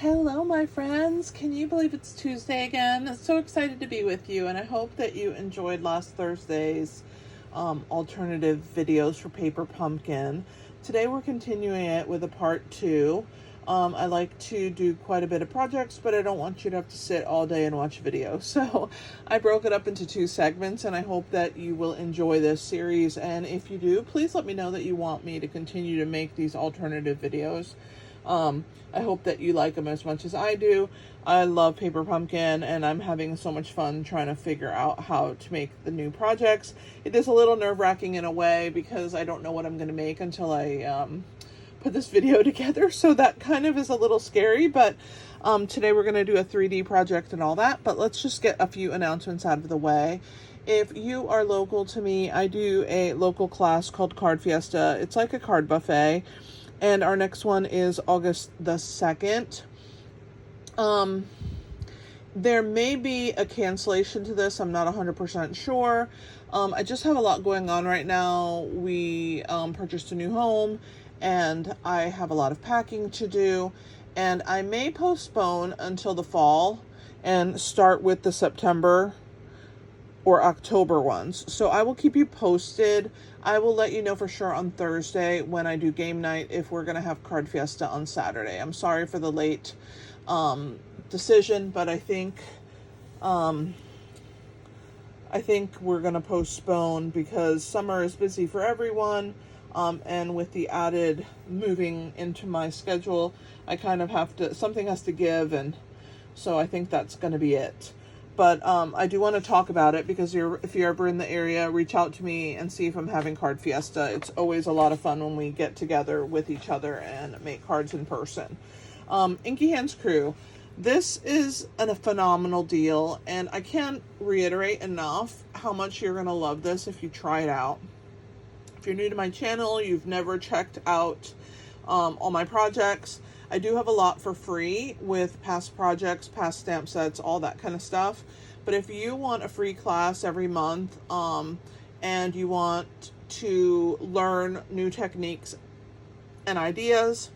Hello, my friends. Can you believe it's Tuesday again? So excited to be with you, and I hope that you enjoyed last Thursday's alternative videos for Paper Pumpkin. Today we're continuing it with a part 2. I like to do quite a bit of projects, but I don't want you to have to sit all day and watch videos. So I broke it up into 2 segments, and I hope that you will enjoy this series. And if you do, please let me know that you want me to continue to make these alternative videos. I hope that you like them as much as I do. I love Paper Pumpkin, and I'm having so much fun trying to figure out how to make the new projects. It is a little nerve-wracking in a way because I don't know what I'm going to make until I put this video together, so that kind of is a little scary, but today we're going to do a 3D project and all that, but let's just get a few announcements out of the way. If you are local to me, I do a local class called Card Fiesta. It's like a card buffet. And our next one is August the 2nd. There may be a cancellation to this. I'm not 100% sure. I just have a lot going on right now. We purchased a new home, and I have a lot of packing to do. And I may postpone until the fall and start with the September or October ones. So I will keep you posted. I will let you know for sure on Thursday when I do game night if we're going to have Card Fiesta on Saturday. I'm sorry for the late decision, but I think we're going to postpone because summer is busy for everyone. And with the added moving into my schedule, I kind of have to, something has to give, and so I think that's going to be it. But I do want to talk about it because if you're ever in the area, reach out to me and see if I'm having Card Fiesta. It's always a lot of fun when we get together with each other and make cards in person. Inky Hands Crew. This is a phenomenal deal, and I can't reiterate enough how much you're going to love this if you try it out. If you're new to my channel, you've never checked out all my projects, I do have a lot for free with past projects, past stamp sets, all that kind of stuff. But if you want a free class every month and you want to learn new techniques and ideas,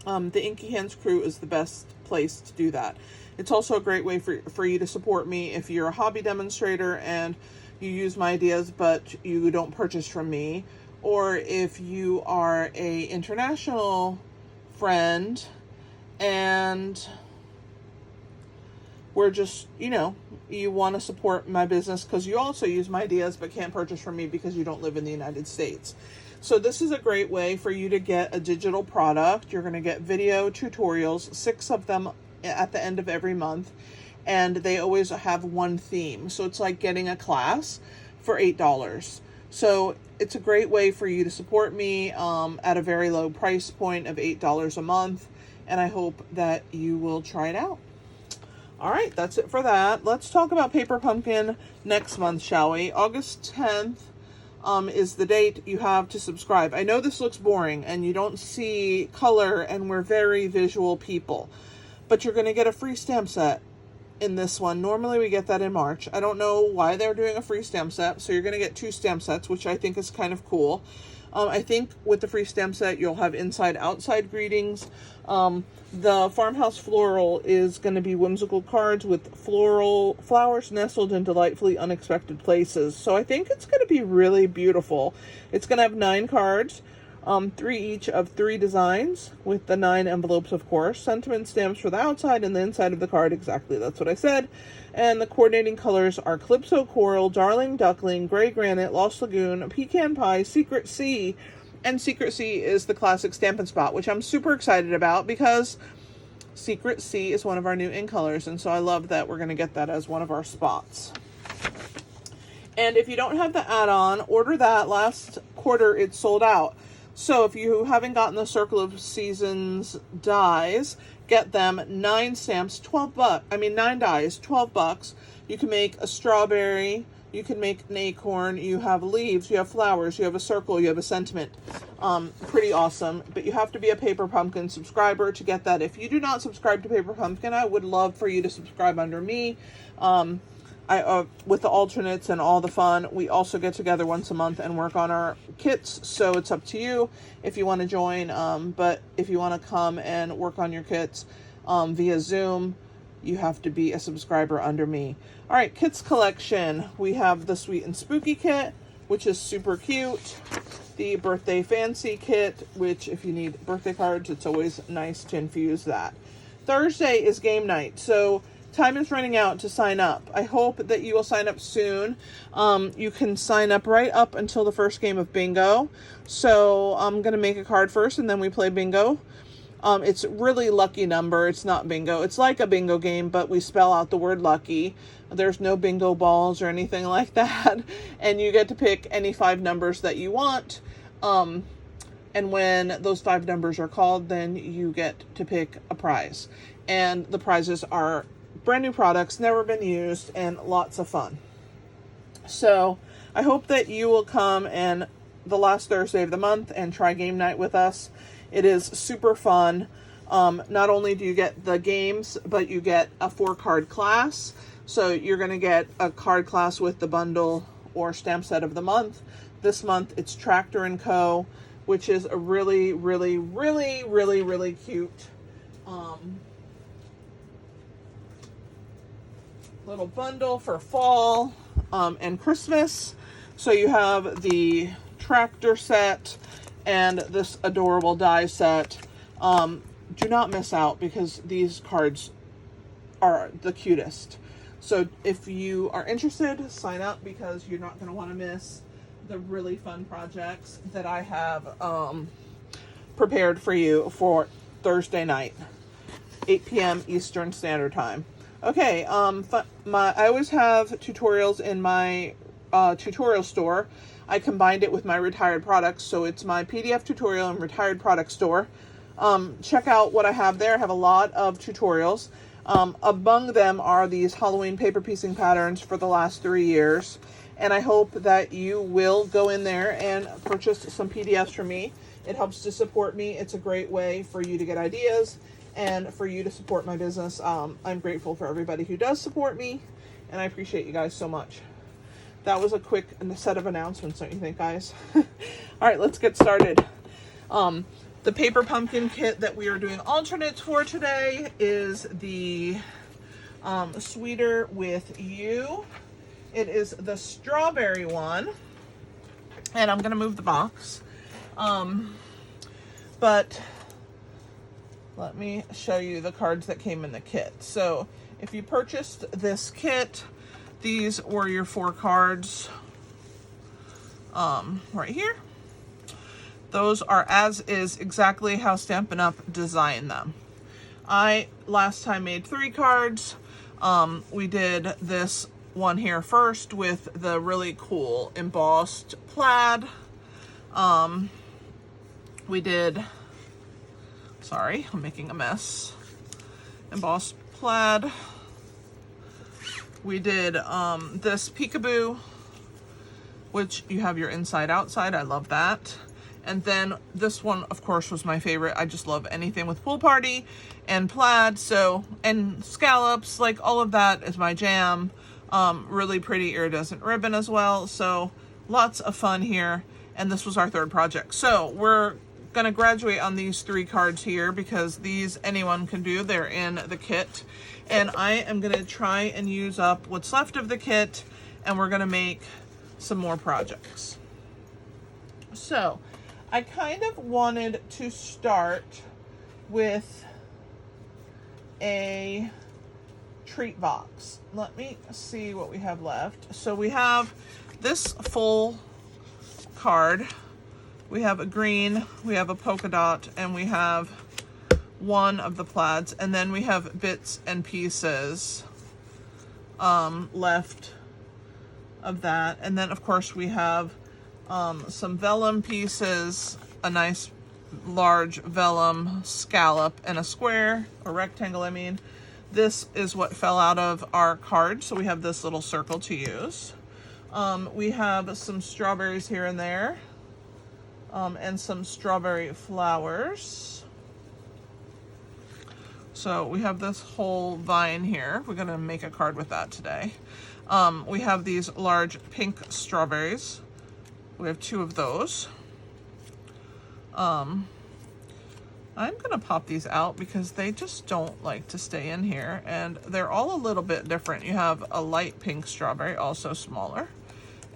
the Inky Hands Crew is the best place to do that. It's also a great way for you to support me if you're a hobby demonstrator and you use my ideas but you don't purchase from me, or if you are a international friend and we're just, you want to support my business because you also use my ideas but can't purchase from me because you don't live in the United States. So this is a great way for you to get a digital product. You're going to get video tutorials, 6 of them at the end of every month, and they always have one theme. So it's like getting a class for $8. So it's a great way for you to support me at a very low price point of $8 a month, and I hope that you will try it out. All right, that's it for that. Let's talk about Paper Pumpkin next month, shall we? August 10th is the date you have to subscribe. I know this looks boring and you don't see color, and we're very visual people, but you're going to get a free stamp set in this one. Normally we get that in March. I don't know why they're doing a free stamp set, so you're going to get 2 stamp sets, which I think is kind of cool. I think with the free stamp set you'll have inside outside greetings. The Farmhouse Floral is going to be whimsical cards with floral flowers nestled in delightfully unexpected places. So I think it's going to be really beautiful. It's going to have 9 cards. 3 each of 3 designs with the 9 envelopes, of course. Sentiment stamps for the outside and the inside of the card. Exactly, that's what I said. And the coordinating colors are Calypso Coral, Darling Duckling, Gray Granite, Lost Lagoon, Pecan Pie, Secret Sea. And Secret Sea is the classic Stampin' Spot, which I'm super excited about because Secret Sea is one of our new in colors. And so I love that we're going to get that as one of our spots. And if you don't have the add-on, order that. Last quarter, it sold out. So if you haven't gotten the Circle of Seasons dies, get them. 9 stamps, $9 dies, $12. You can make a strawberry, you can make an acorn, you have leaves, you have flowers, you have a circle, you have a sentiment. Pretty awesome. But you have to be a Paper Pumpkin subscriber to get that. If you do not subscribe to Paper Pumpkin, I would love for you to subscribe under me. With the alternates and all the fun. We also get together once a month and work on our kits, so it's up to you if you want to join, but if you want to come and work on your kits, via Zoom. You have to be a subscriber under me. All right, kits collection. We have the Sweet and Spooky kit, which is super cute. The Birthday Fancy kit, which if you need birthday cards, it's always nice to infuse that. Thursday is game night, so time is running out to sign up. I hope that you will sign up soon. You can sign up right up until the first game of bingo. So I'm going to make a card first and then we play bingo. It's really lucky number. It's not bingo. It's like a bingo game, but we spell out the word lucky. There's no bingo balls or anything like that. And you get to pick any 5 numbers that you want. And when those 5 numbers are called, then you get to pick a prize. And the prizes are brand new products, never been used, and lots of fun. So I hope that you will come and the last Thursday of the month and try game night with us. It is super fun. Not only do you get the games, but you get a 4-card class. So you're going to get a card class with the bundle or stamp set of the month. This month it's Tractor & Co., which is a really, really, really, really, really cute little bundle for fall and Christmas. So you have the tractor set and this adorable die set. Do not miss out because these cards are the cutest. So if you are interested, sign up because you're not going to want to miss the really fun projects that I have prepared for you for Thursday night, 8 p.m. Eastern Standard Time. Okay, I always have tutorials in my tutorial store. I combined it with my retired products, so it's my PDF tutorial and retired product store. Check out what I have there. I have a lot of tutorials. Among them are these Halloween paper piecing patterns for the last 3 years. And I hope that you will go in there and purchase some PDFs from me. It helps to support me. It's a great way for you to get ideas and for you to support my business. I'm grateful for everybody who does support me, and I appreciate you guys so much. That was a quick set of announcements, don't you think, guys? All right, let's get started. The paper pumpkin kit that we are doing alternates for today is the Sweeter With You. It is the strawberry one, and I'm going to move the box. But let me show you the cards that came in the kit. So if you purchased this kit, these were your 4 cards right here. Those are as is exactly how Stampin' Up! Designed them. I last time made 3 cards. We did this one here first with the really cool embossed plaid. We did, sorry, I'm making a mess. Embossed plaid. We did this peekaboo, which you have your inside outside. I love that. And then this one, of course, was my favorite. I just love anything with pool party and plaid. So, and scallops, like all of that is my jam. Really pretty iridescent ribbon as well. So lots of fun here. And this was our 3rd project. So we're going to graduate on these 3 cards here because these anyone can do. They're in the kit. And I am going to try and use up what's left of the kit. And we're going to make some more projects. So I kind of wanted to start with a treat box. Let me see what we have left. So we have this full card. We have a green, we have a polka dot, and we have one of the plaids. And then we have bits and pieces left of that. And then, of course, we have some vellum pieces, a nice large vellum scallop, and a square, or rectangle, I mean. This is what fell out of our card, so we have this little circle to use. We have some strawberries here and there, and some strawberry flowers. So we have this whole vine here. We're gonna make a card with that today. We have these large pink strawberries. We have 2 of those. I'm gonna pop these out because they just don't like to stay in here, and they're all a little bit different. You have a light pink strawberry, also smaller,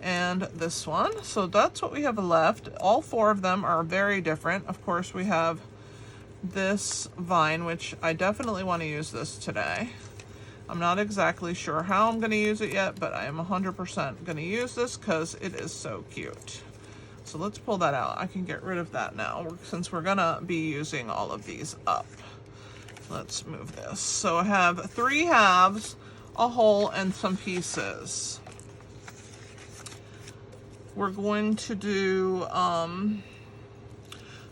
and this one. So that's what we have left. All 4 of them are very different. Of course, we have this vine, which I definitely want to use this today. I'm not exactly sure how I'm going to use it yet, but I am 100% going to use this because it is so cute. So let's pull that out. I can get rid of that now since we're going to be using all of these up. Let's move this. So I have 3 halves, a whole, and some pieces. We're going to do,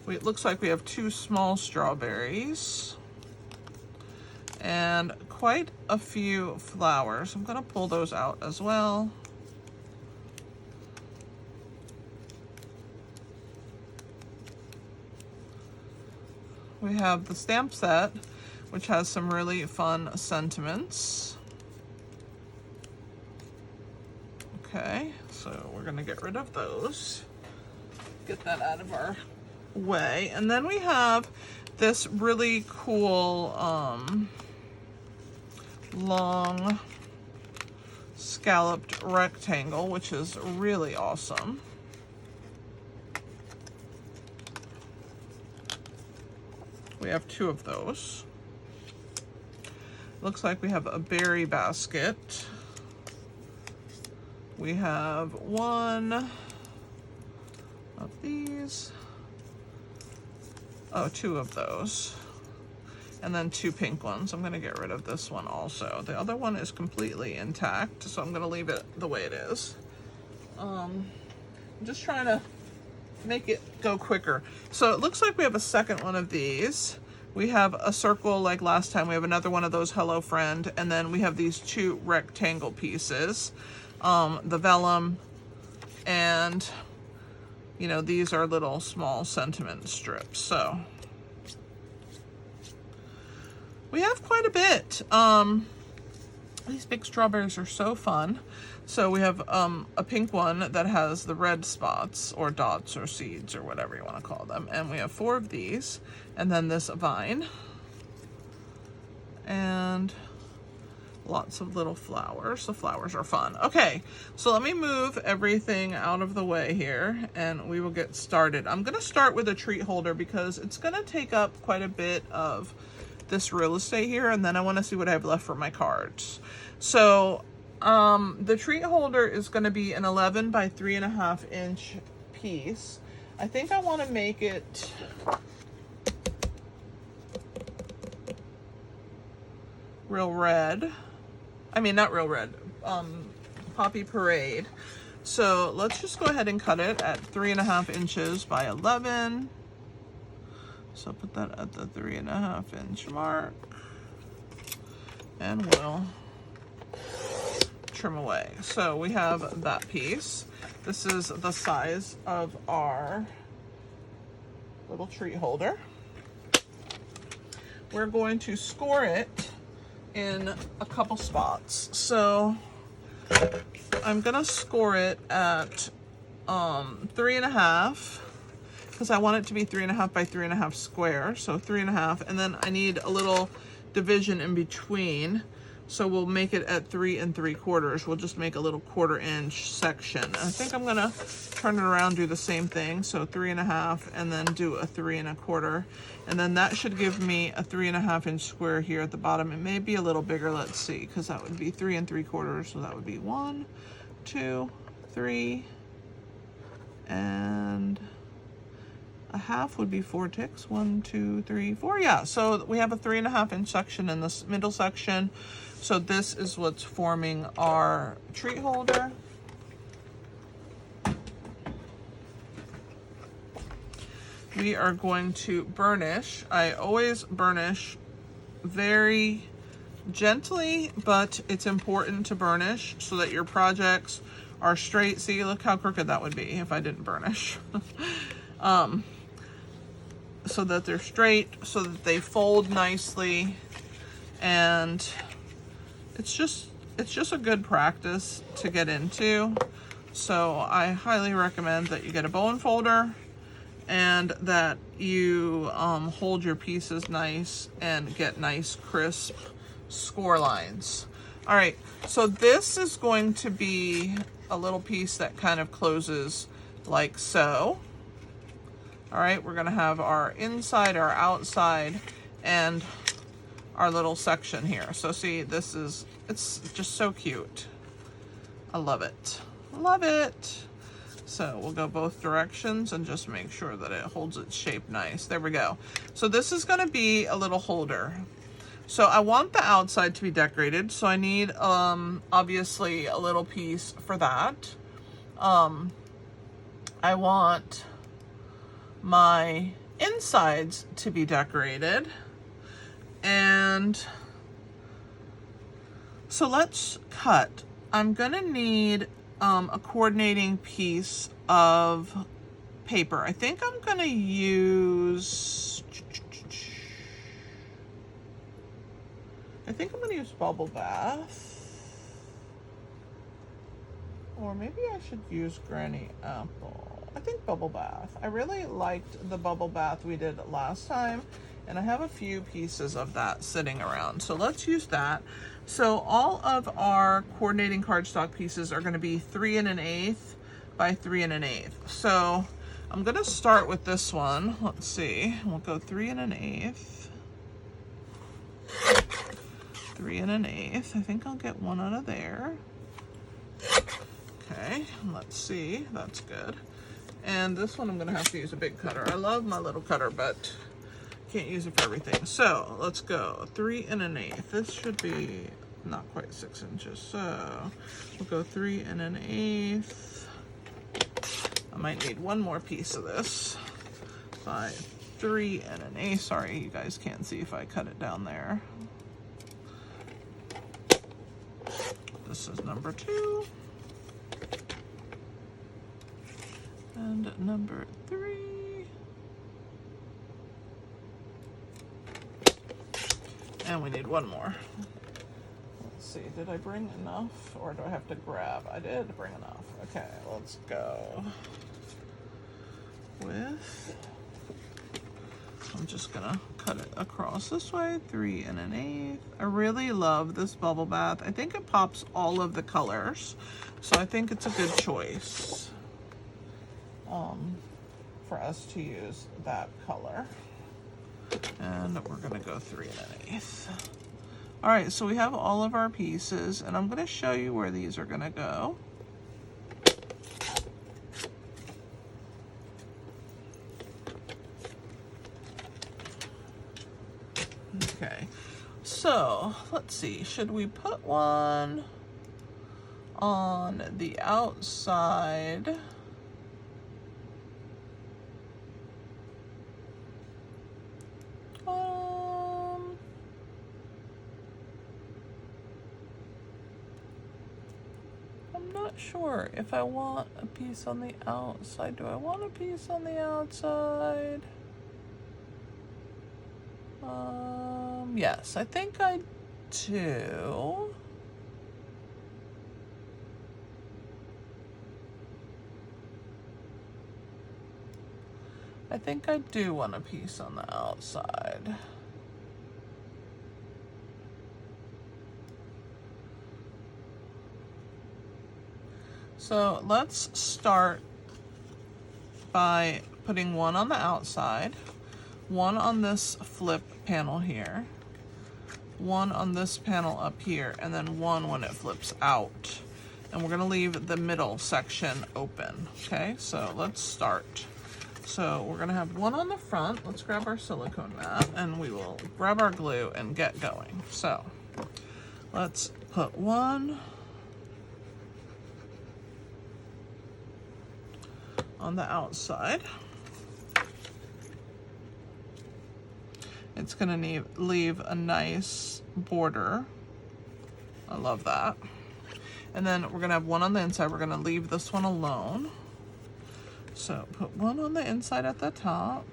it looks like we have 2 small strawberries and quite a few flowers. I'm gonna pull those out as well. We have the stamp set, which has some really fun sentiments. Okay, so we're gonna get rid of those. Get that out of our way. And then we have this really cool long scalloped rectangle, which is really awesome. We have 2 of those. Looks like we have a berry basket. We have 1 of these. Oh, 2 of those. And then 2 pink ones. I'm gonna get rid of this one also. The other one is completely intact, so I'm gonna leave it the way it is. I'm just trying to make it go quicker. So it looks like we have a second one of these. We have a circle like last time. We have another one of those Hello Friend, and then we have these 2 rectangle pieces. The vellum, and you know, these are little small sentiment strips. So we have quite a bit. These big strawberries are so fun. So we have a pink one that has the red spots or dots or seeds or whatever you want to call them. And we have 4 of these. And then this vine. And lots of little flowers. The flowers are fun. Okay, so let me move everything out of the way here and we will get started. I'm going to start with a treat holder because it's going to take up quite a bit of this real estate here, and then I want to see what I have left for my cards. So the treat holder is going to be an 11 by 3.5 inch piece. I think I want to make it real red. I mean, not real red, Poppy Parade. So let's just go ahead and cut it at 3.5 inches by 11. So put that at the 3.5 inch mark, and we'll trim away. So we have that piece. This is the size of our little treat holder. We're going to score it in a couple spots. So I'm gonna score it at 3.5 because I want it to be 3.5 by 3.5 square. So 3.5, and then I need a little division in between. So we'll make it at 3 3/4. We'll just make a little 1/4 inch section. And I think I'm gonna turn it around, do the same thing. So 3.5, and then do a 3 1/4. And then that should give me a 3.5 inch square here at the bottom. It may be a little bigger, let's see, because that would be 3 3/4. So that would be 1, 2, 3, and a half would be 4 ticks. 1, 2, 3, 4. Yeah, so we have a 3.5 inch section in this middle section. So this is what's forming our treat holder. We are going to burnish. I always burnish very gently, but it's important to burnish so that your projects are straight. See, look how crooked that would be if I didn't burnish. So that they're straight, so that they fold nicely, and it's just a good practice to get into. So I highly recommend that you get a bowen folder and that you hold your pieces nice and get nice crisp score lines. All right, so this is going to be a little piece that kind of closes like so. All right, we're gonna have our inside, our outside, and our little section here. So see, it's just so cute. I love it. Love it. So we'll go both directions and just make sure that it holds its shape nice. There we go. So this is going to be a little holder. So I want the outside to be decorated. So I need obviously a little piece for that. I want my insides to be decorated. And so let's cut. I'm gonna need a coordinating piece of paper. I think I'm gonna use Bubble Bath, or maybe I should use Granny Apple. I think Bubble Bath. I really liked the Bubble Bath we did last time, and I have a few pieces of that sitting around, so let's use that. So all of our coordinating cardstock pieces are going to be 3 1/8 by 3 1/8. So I'm going to start with this one. Let's see. We'll go 3 1/8. 3 1/8. I think I'll get one out of there. Okay, let's see. That's good. And this one I'm going to have to use a big cutter. I love my little cutter, but can't use it for everything. So let's go 3 1/8. This should be not quite 6 inches. So we'll go 3 1/8. I might need one more piece of this by 3 1/8. Sorry, you guys can't see if I cut it down there. This is number 2. And number 3. And we need one more. Let's see, did I bring enough or do I have to grab? I did bring enough. Okay, let's go with, I'm just gonna cut it across this way, 3 1/8. I really love this Bubble Bath. I think it pops all of the colors, so I think it's a good choice for us to use that color. And we're gonna go 3 1/8. All right, so we have all of our pieces, and I'm gonna show you where these are gonna go. Okay, so let's see, should we put one on the outside? I'm not sure if I want a piece on the outside. Do I want a piece on the outside? Yes, I think I do. I think I do want a piece on the outside. So let's start by putting one on the outside, one on this flip panel here, one on this panel up here, and then one when it flips out. And we're gonna leave the middle section open. Okay, so let's start. So we're gonna have one on the front. Let's grab our silicone mat and we will grab our glue and get going. So let's put one on the outside. It's gonna leave a nice border. I love that. And then we're gonna have one on the inside. We're gonna leave this one alone. So put one on the inside at the top.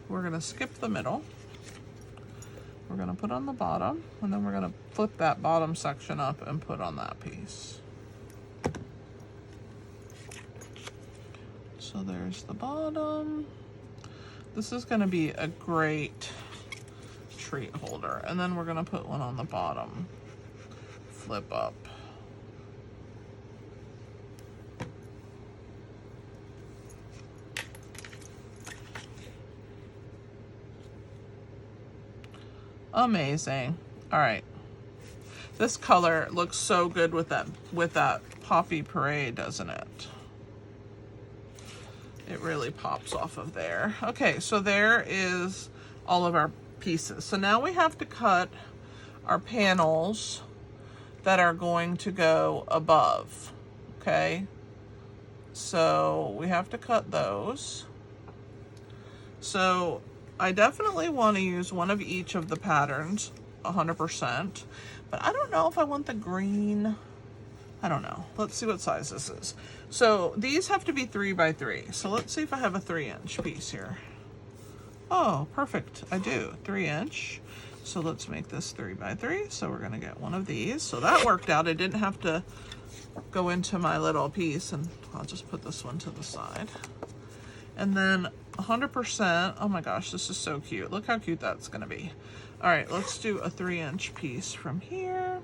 We're going to skip the middle. We're going to put on the bottom, and then we're going to flip that bottom section up and put on that piece. So there's the bottom. This is going to be a great treat holder. And then we're going to put one on the bottom. Flip up. Amazing. All right. This color looks so good with that Poppy Parade, doesn't it? It really pops off of there. Okay, so there is all of our pieces. So now we have to cut our panels that are going to go above. Okay, so we have to cut those. So I definitely want to use one of each of the patterns 100%, but I don't know if I want the green. I don't know. Let's see what size this is. So these have to be 3 by 3. So let's see if I have a 3-inch piece here. Oh, perfect. I do. 3-inch. So let's make this 3 by 3. So we're going to get one of these. So that worked out. I didn't have to go into my little piece, and I'll just put this one to the side. And then 100%. Oh my gosh, this is so cute. Look how cute that's going to be. All right, let's do a 3-inch piece from here.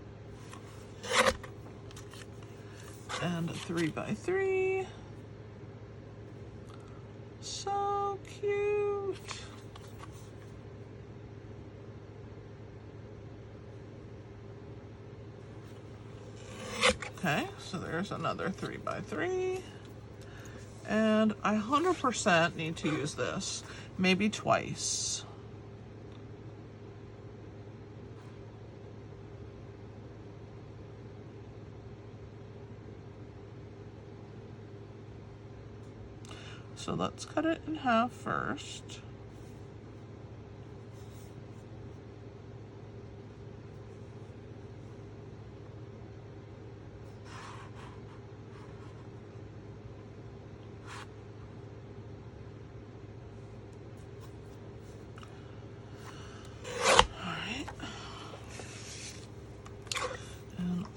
And 3 by 3. So cute. Okay, so there's another 3 by 3. And I 100% need to use this, maybe twice. So let's cut it in half first.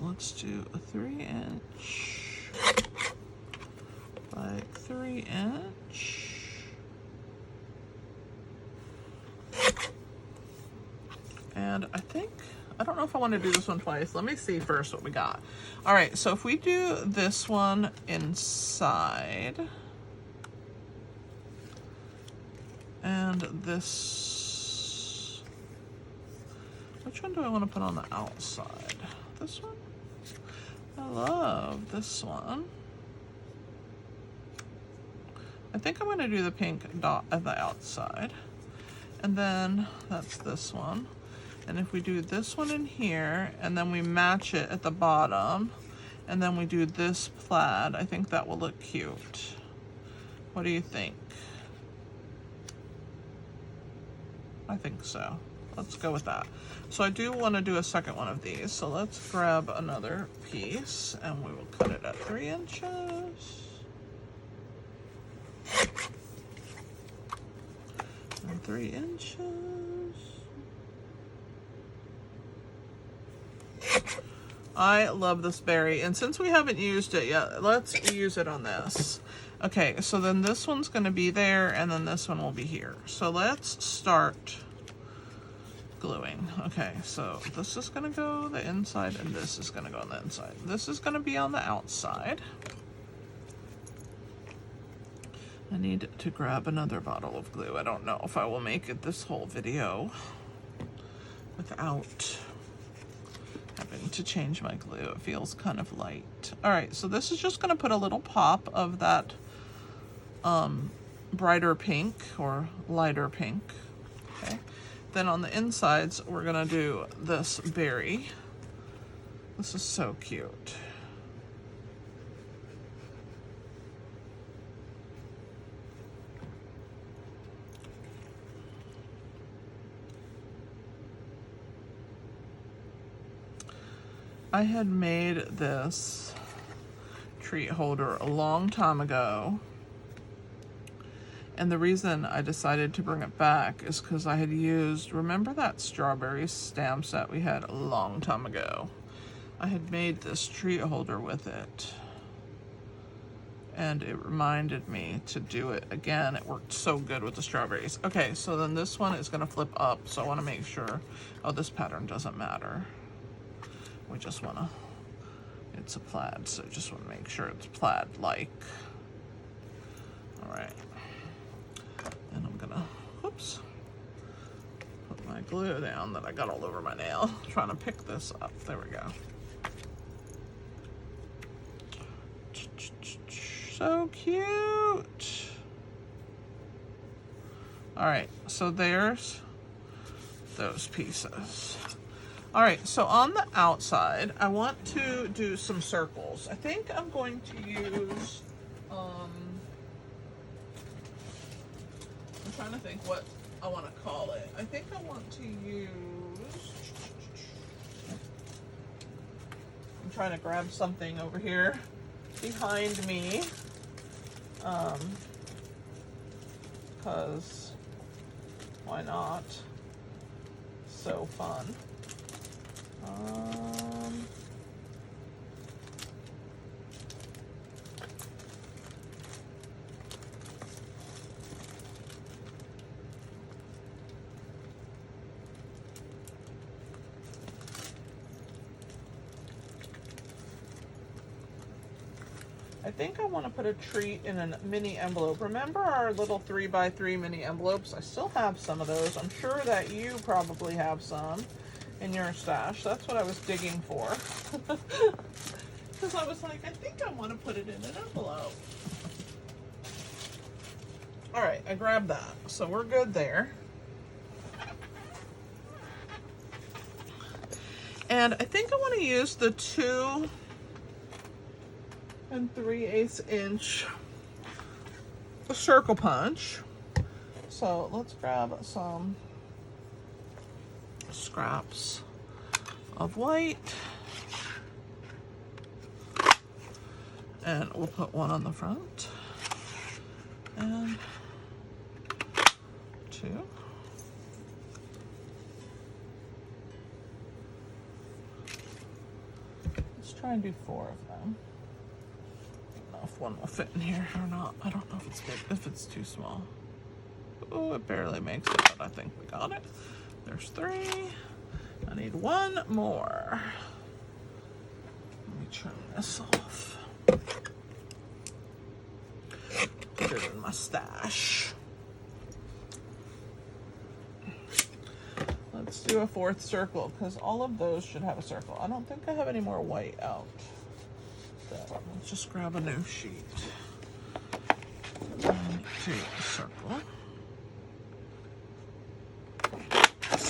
Let's do a 3-inch by 3-inch. And I don't know if I want to do this one twice. Let me see first what we got. All right, so if we do this one inside and this, which one do I want to put on the outside? This one? I love this one. I think I'm going to do the pink dot at the outside. And then that's this one. And if we do this one in here, and then we match it at the bottom, and then we do this plaid, I think that will look cute. What do you think? I think so. Let's go with that. So I do want to do a second one of these. So let's grab another piece and we will cut it at 3 inches. And 3 inches. I love this berry. And since we haven't used it yet, let's use it on this. Okay, so then this one's going to be there and then this one will be here. So let's start gluing. Okay, so this is going to go the inside and this is going to go on the inside. This is going to be on the outside. I need to grab another bottle of glue. I don't know if I will make it this whole video without having to change my glue. It feels kind of light. All right, so this is just going to put a little pop of that brighter pink or lighter pink. Okay. Then on the insides, we're gonna do this berry. This is so cute. I had made this treat holder a long time ago, And the reason I decided to bring it back is because I had used, remember that strawberry stamp set we had a long time ago? I had made this tree holder with it. And it reminded me to do it again. It worked so good with the strawberries. Okay, so then this one is gonna flip up, so I wanna make sure, oh, this pattern doesn't matter. We just wanna, it's a plaid, so just wanna make sure it's plaid-like. All right, and I'm gonna, whoops, put my glue down that I got all over my nail. Trying to pick this up, there we go. So cute. All right, so there's those pieces. All right, so on the outside, I want to do some circles. I think I'm going to use, I'm trying to think what I want to call it. I think I want to use, I'm trying to grab something over here behind me, because why not? So fun. I think I want to put a treat in a mini envelope. Remember our little 3x3 mini envelopes? I still have some of those. I'm sure that you probably have some in your stash. That's what I was digging for. Because I was like, I think I want to put it in an envelope. All right, I grabbed that. So we're good there. And I think I want to use the 2 3/8 inch circle punch. So let's grab some scraps of white, and we'll put one on the front and 2. Let's try and do 4 of them. If one will fit in here or not. I don't know if it's big, if it's too small. Oh, it barely makes it, but I think we got it. There's 3. I need 1 more. Let me trim this off. Put it in my stash. Let's do a 4th circle, because all of those should have a circle. I don't think I have any more white out. Let's just grab a new sheet and do a circle.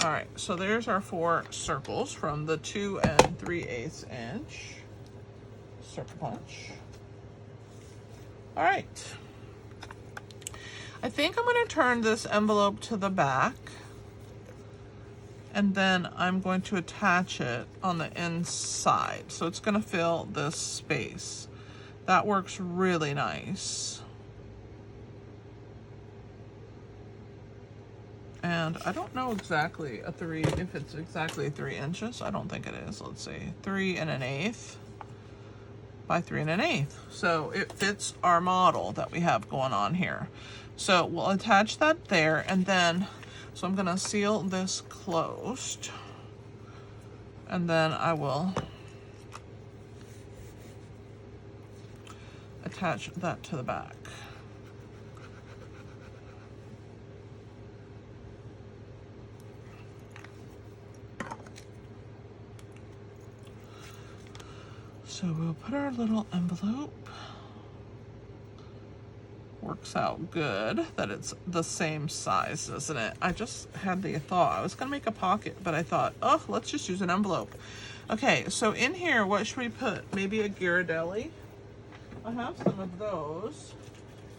All right, so there's our 4 circles from the 2 3/8 inch circle punch. All right, I think I'm going to turn this envelope to the back, and then I'm going to attach it on the inside. So it's going to fill this space. That works really nice. And I don't know exactly if it's exactly 3 inches. I don't think it is. Let's see, 3 1/8 by 3 1/8. So it fits our model that we have going on here. So we'll attach that there, and then, so I'm gonna seal this closed, and then I will attach that to the back. So we'll put our little envelope. Works out good that it's the same size, doesn't it? I just had the thought, I was gonna make a pocket, but I thought, oh, let's just use an envelope. Okay, so in here, what should we put? Maybe a Ghirardelli? I have some of those.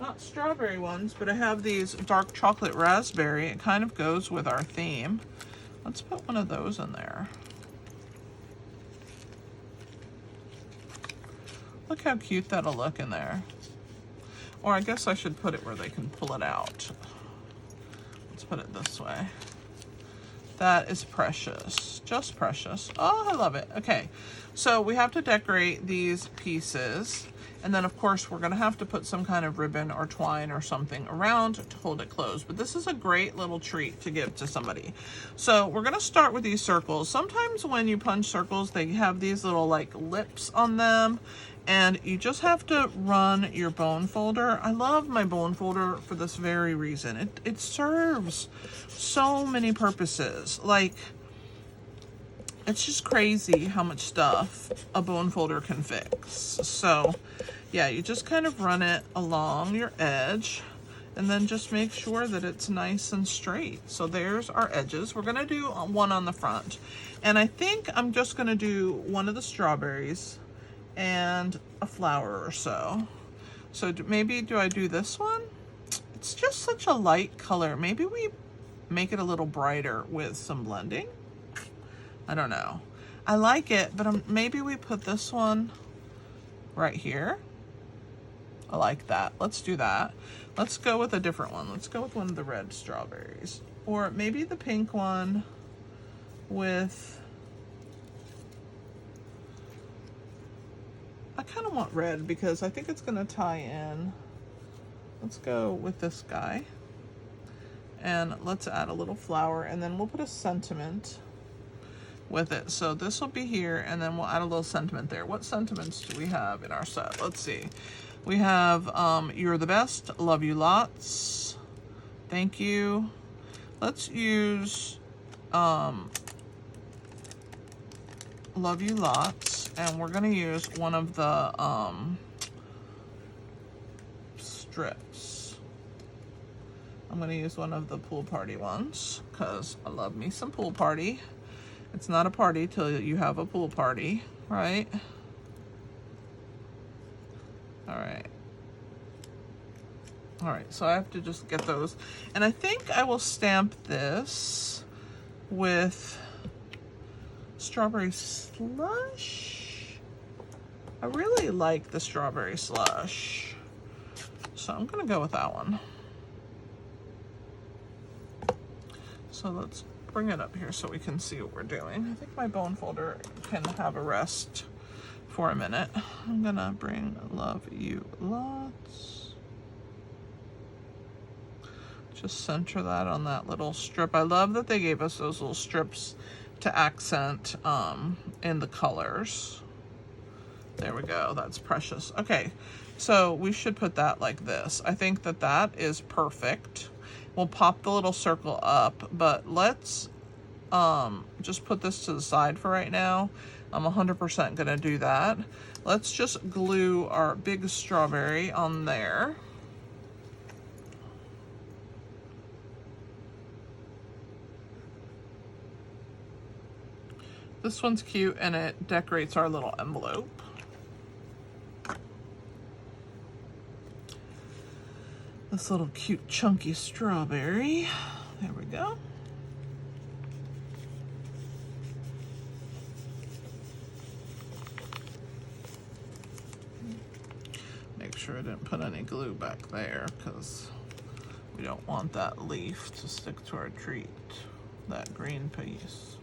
Not strawberry ones, but I have these dark chocolate raspberry. It kind of goes with our theme. Let's put one of those in there. Look how cute that'll look in there. Or I guess I should put it where they can pull it out. Let's put it this way. That is precious, just precious. Oh, I love it. Okay, so we have to decorate these pieces. And then of course we're gonna have to put some kind of ribbon or twine or something around to hold it closed. But this is a great little treat to give to somebody. So we're gonna start with these circles. Sometimes when you punch circles, they have these little like lips on them. And you just have to run your bone folder. I love my bone folder for this very reason. It serves so many purposes. Like, it's just crazy how much stuff a bone folder can fix. So yeah, you just kind of run it along your edge and then just make sure that it's nice and straight. So there's our edges. We're gonna do one on the front. And I think I'm just gonna do one of the strawberries and a flower or so. So maybe do I do this one? It's just such a light color. Maybe we make it a little brighter with some blending. I don't know. I like it, but maybe we put this one right here. I like that. Let's do that. Let's go with a different one. Let's go with one of the red strawberries. Or maybe the pink one with... I kind of want red because I think it's going to tie in. Let's go with this guy. And let's add a little flower, and then we'll put a sentiment with it. So this will be here, and then we'll add a little sentiment there. What sentiments do we have in our set? Let's see. We have you're the best, love you lots, thank you. Let's use love you lots, and we're gonna use one of the strips. I'm gonna use one of the pool party ones because I love me some pool party. It's not a party till you have a pool party, right? All right. All right, so I have to just get those. And I think I will stamp this with strawberry slush. I really like the strawberry slush. So I'm gonna go with that one. So let's bring it up here so we can see what we're doing. I think my bone folder can have a rest for a minute. I'm gonna bring love you lots. Just center that on that little strip. I love that they gave us those little strips to accent in the colors. There we go, that's precious. Okay, so we should put that like this. I think that that is perfect. We'll pop the little circle up, but let's just put this to the side for right now. I'm 100% gonna do that. Let's just glue our big strawberry on there. This one's cute and it decorates our little envelope. This little cute chunky strawberry. There we go. Make sure I didn't put any glue back there because we don't want that leaf to stick to our treat, that green piece.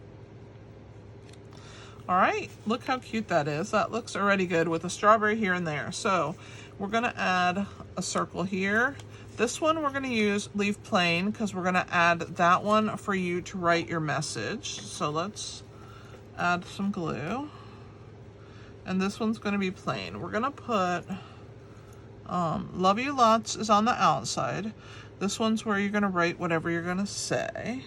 All right, look how cute that is. That looks already good with a strawberry here and there. So we're gonna add a circle here. This one we're gonna leave plain because we're gonna add that one for you to write your message. So let's add some glue. And this one's gonna be plain. We're gonna put, love you lots is on the outside. This one's where you're gonna write whatever you're gonna say.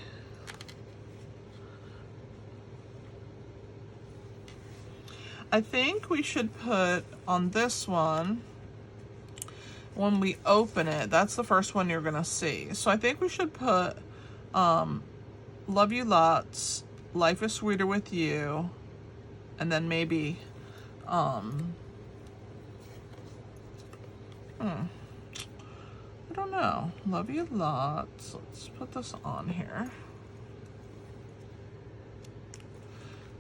I think we should put on this one, when we open it, that's the first one you're gonna see. So I think we should put love you lots, life is sweeter with you, and then maybe I don't know, love you lots. Let's put this on here.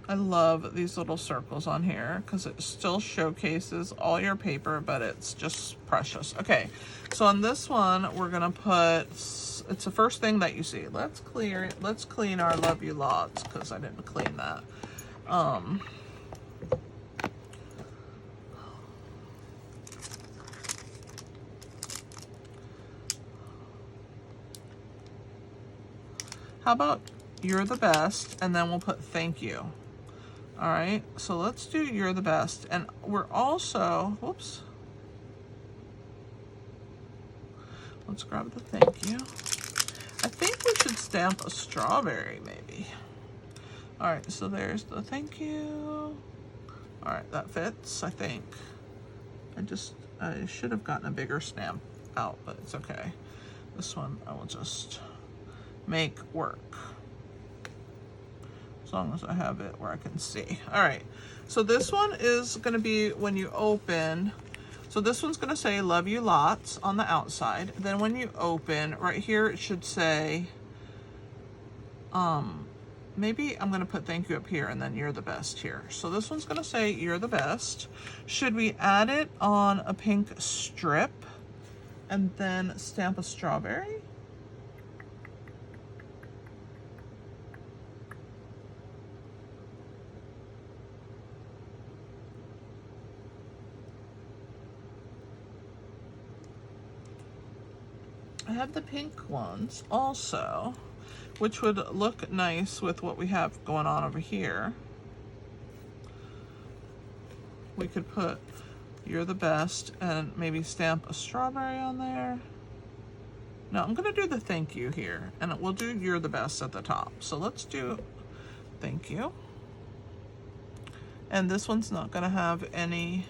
I love these little circles on here because it still showcases all your paper, but it's just precious. Okay, so on this one, we're gonna put, it's the first thing that you see. Let's clean our Love You Lots because I didn't clean that. How about You're the Best, and then we'll put thank you. All right, so let's do You're the Best. And we're also, whoops. Let's grab the thank you. I think we should stamp a strawberry maybe. All right, so there's the thank you. All right, that fits, I think. I should have gotten a bigger stamp out, but it's okay. This one I will just make work. As long as I have it where I can see. All right, so this one is gonna be when you open, so this one's gonna say Love You Lots on the outside. Then when you open, right here it should say, maybe I'm gonna put thank you up here and then You're the Best here. So this one's gonna say You're the Best. Should we add it on a pink strip and then stamp a strawberry? I have the pink ones also, which would look nice with what we have going on over here. We could put You're the Best and maybe stamp a strawberry on there. No, I'm gonna do the thank you here, and we'll do You're the Best at the top. So let's do thank you. And this one's not gonna have any,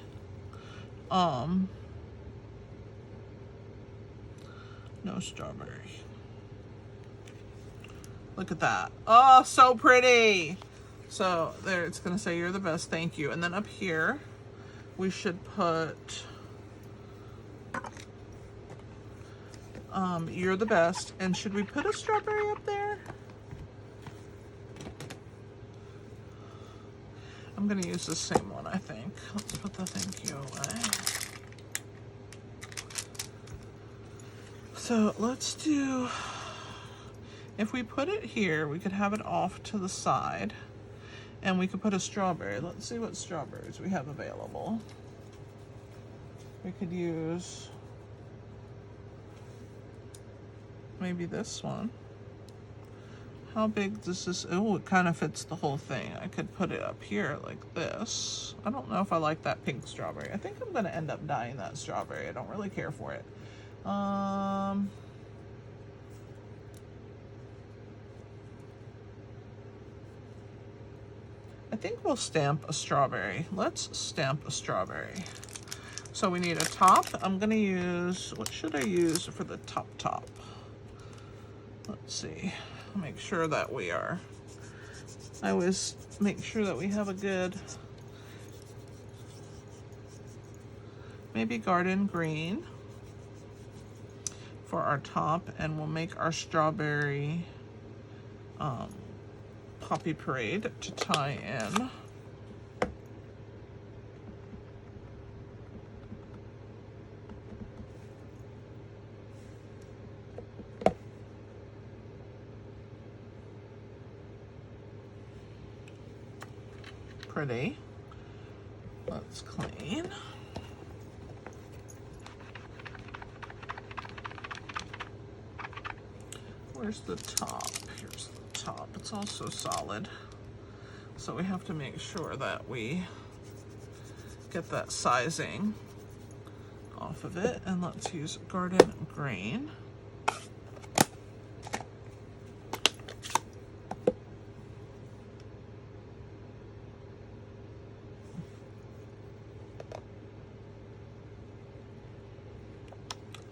no strawberry. Look at that. Oh, so pretty. So there, it's gonna say You're the Best, thank you. And then up here, we should put You're the Best. And should we put a strawberry up there? I'm gonna use the same one, I think. Let's put the thank you away. So let's do, if we put it here, we could have it off to the side and we could put a strawberry. Let's see what strawberries we have available. We could use maybe this one. How big does this, oh, it kind of fits the whole thing. I could put it up here like this. I don't know if I like that pink strawberry. I think I'm gonna end up dyeing that strawberry. I don't really care for it. I think we'll stamp a strawberry. Let's stamp a strawberry. So we need a top. I'm gonna use, what should I use for the top? Let's see, make sure that we are, I always make sure that we have a good, maybe garden green for our top, and we'll make our strawberry Poppy Parade to tie in. Pretty. Let's clean. Where's the top? Here's the top. It's also solid. So we have to make sure that we get that sizing off of it. And let's use garden green.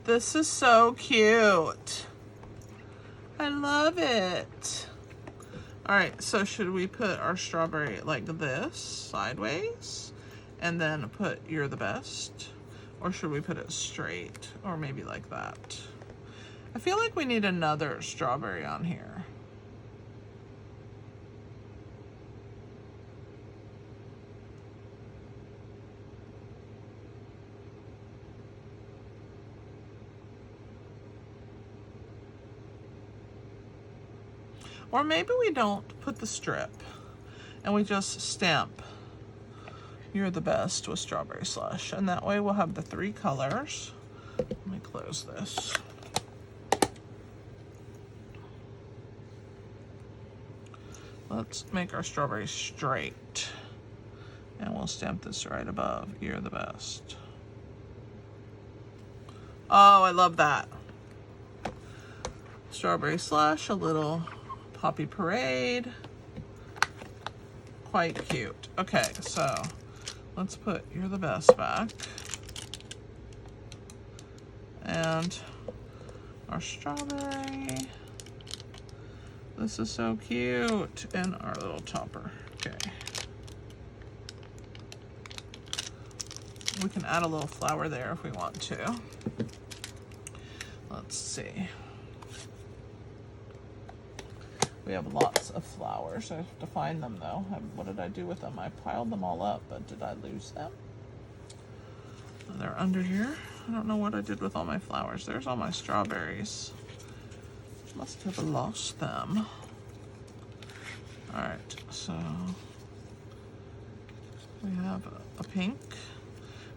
This is so cute. I love it. All right, so should we put our strawberry like this, sideways, and then put You're the Best? Or should we put it straight, or maybe like that? I feel like we need another strawberry on here. Or maybe we don't put the strip and we just stamp "You're the best" with Strawberry Slush. And that way we'll have the 3 colors. Let me close this. Let's make our strawberry straight. And we'll stamp this right above "You're the best." Oh, I love that. Strawberry Slush, a little Poppy Parade. Quite cute. Okay, so let's put "You're the best" back. And our strawberry. This is so cute. And our little topper. Okay. We can add a little flower there if we want to. Let's see. We have lots of flowers. I have to find them though. What did I do with them? I piled them all up, but did I lose them? They're under here. I don't know what I did with all my flowers. There's all my strawberries. Must have lost them. All right, so we have a pink.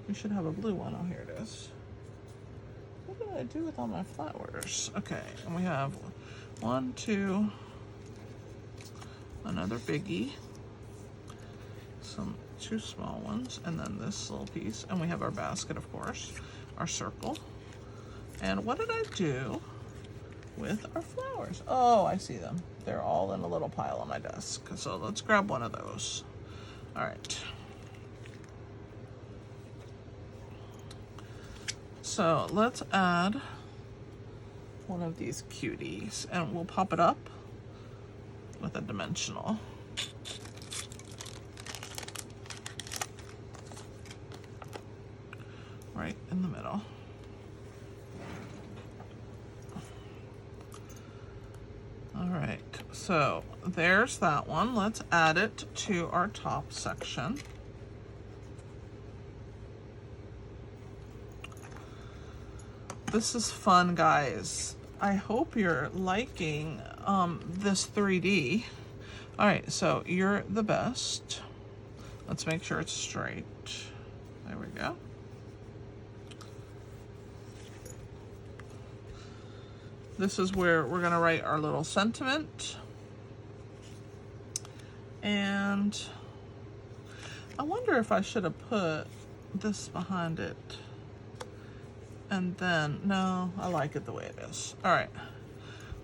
We should have a blue one. Oh, here it is. What did I do with all my flowers? Okay, and we have 1, 2, another biggie, 2 small ones, and then this little piece. And we have our basket, of course, our circle. And what did I do with our flowers? Oh, I see them. They're all in a little pile on my desk. So let's grab one of those. All right. So let's add one of these cuties and we'll pop it up with a dimensional. Right in the middle. All right, so there's that one. Let's add it to our top section. This is fun, guys. I hope you're liking this 3D. All right, so "You're the best." Let's make sure it's straight. There we go. This is where we're gonna write our little sentiment. And I wonder if I should have put this behind it. And then, no, I like it the way it is. All right,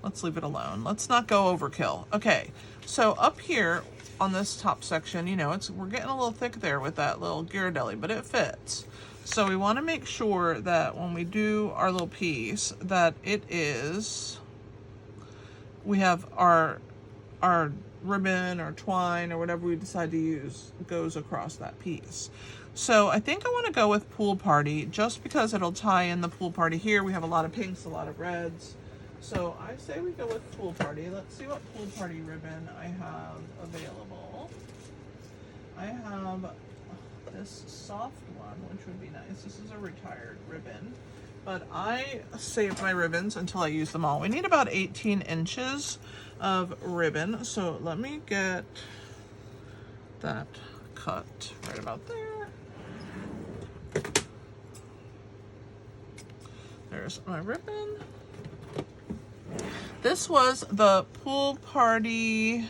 let's leave it alone. Let's not go overkill. Okay, so up here on this top section, you know, we're getting a little thick there with that little Ghirardelli, but it fits. So we want to make sure that when we do our little piece that it is, we have our ribbon or twine or whatever we decide to use goes across that piece. So I think I want to go with "Pool Party" just because it'll tie in the pool party here. We have a lot of pinks, a lot of reds. So I say we go with "Pool Party." Let's see what pool party ribbon I have available. I have this soft one, which would be nice. This is a retired ribbon, but I save my ribbons until I use them all. We need about 18 inches of ribbon. So let me get that cut right about there. There's my ribbon. This was the Pool Party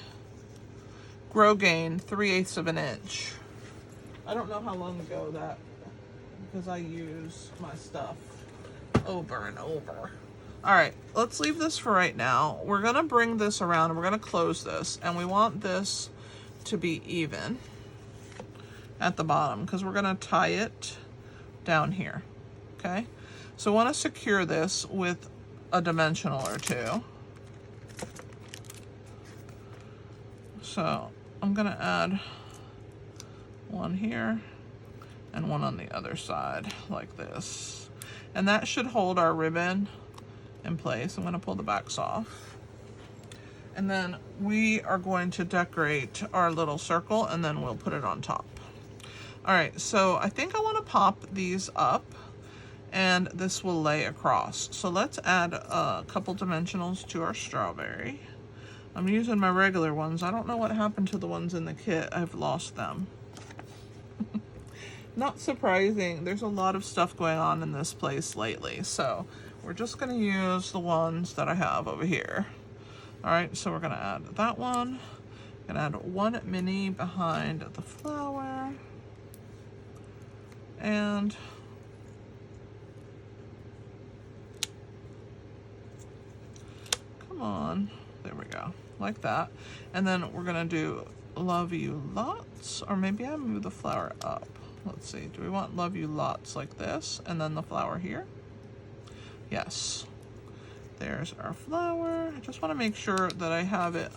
Grosgain 3/8 of an inch. I don't know how long ago that, because I use my stuff over and over. All right, let's leave this for right now. We're gonna bring this around and we're gonna close this, and we want this to be even at the bottom because we're gonna tie it down here, okay? So I wanna secure this with a dimensional or 2. So I'm gonna add one here and one on the other side like this. And that should hold our ribbon in place. I'm gonna pull the backs off. And then we are going to decorate our little circle and then we'll put it on top. All right, so I think I wanna pop these up and this will lay across. So let's add a couple dimensionals to our strawberry. I'm using my regular ones. I don't know what happened to the ones in the kit. I've lost them. Not surprising. There's a lot of stuff going on in this place lately. So we're just going to use the ones that I have over here. All right, so we're going to add that one. Going to add one mini behind the flower. And come on. There we go. Like that. And then we're going to do love you lots. Or maybe I move the flower up. Let's see. Do we want love you lots like this? And then the flower here? Yes. There's our flower. I just want to make sure that I have it.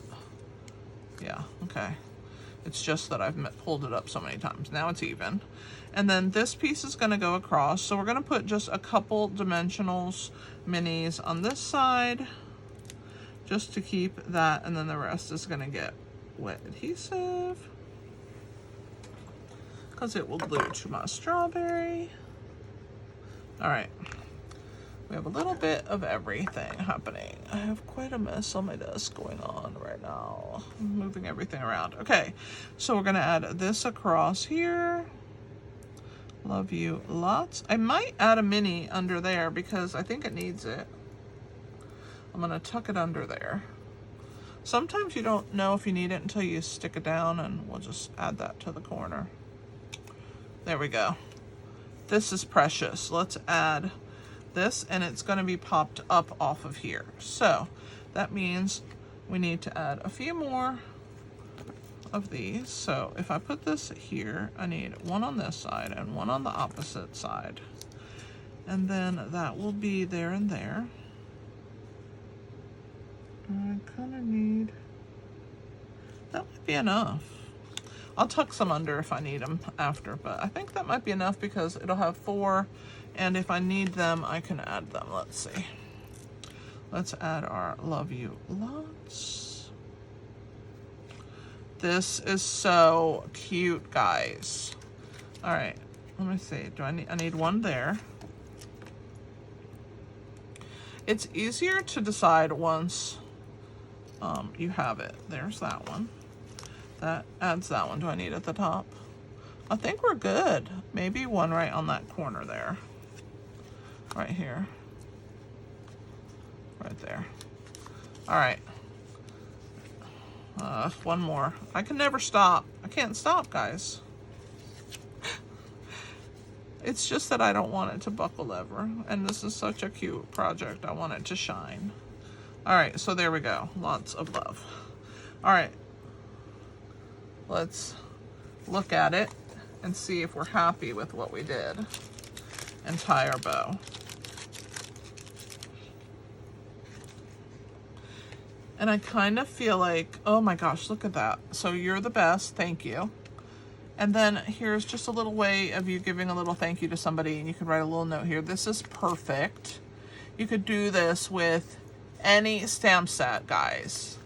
Yeah, okay. It's just that I've pulled it up so many times. Now it's even. And then this piece is going to go across. So we're going to put just a couple dimensionals minis on this side, just to keep that. And then the rest is going to get wet adhesive, because it will glue to my strawberry. All right. We have a little bit of everything happening. I have quite a mess on my desk going on right now. I'm moving everything around. Okay, so we're gonna add this across here. Love you lots. I might add a mini under there because I think it needs it. I'm gonna tuck it under there. Sometimes you don't know if you need it until you stick it down, and we'll just add that to the corner. There we go. This is precious. Let's add this, and it's going to be popped up off of here. So that means we need to add a few more of these. So if I put this here, I need one on this side and one on the opposite side. And then that will be there and there. And I kind of need, that might be enough. I'll tuck some under if I need them after, but I think that might be enough because it'll have 4, and if I need them, I can add them. Let's see. Let's add our love you lots. This is so cute, guys. All right, let me see. I need one there. It's easier to decide once you have it. There's that one. That adds that one. Do I need it at the top? I think we're good. Maybe one right on that corner there. Right here. Right there. All right. One more. I can never stop. I can't stop, guys. It's just that I don't want it to buckle ever. And this is such a cute project. I want it to shine. All right, so there we go. Lots of love. All right. Let's look at it and see if we're happy with what we did and tie our bow. And I kind of feel like, oh my gosh, look at that. So you're the best, thank you. And then here's just a little way of you giving a little thank you to somebody, and you could write a little note here. This is perfect. You could do this with any stamp set, guys.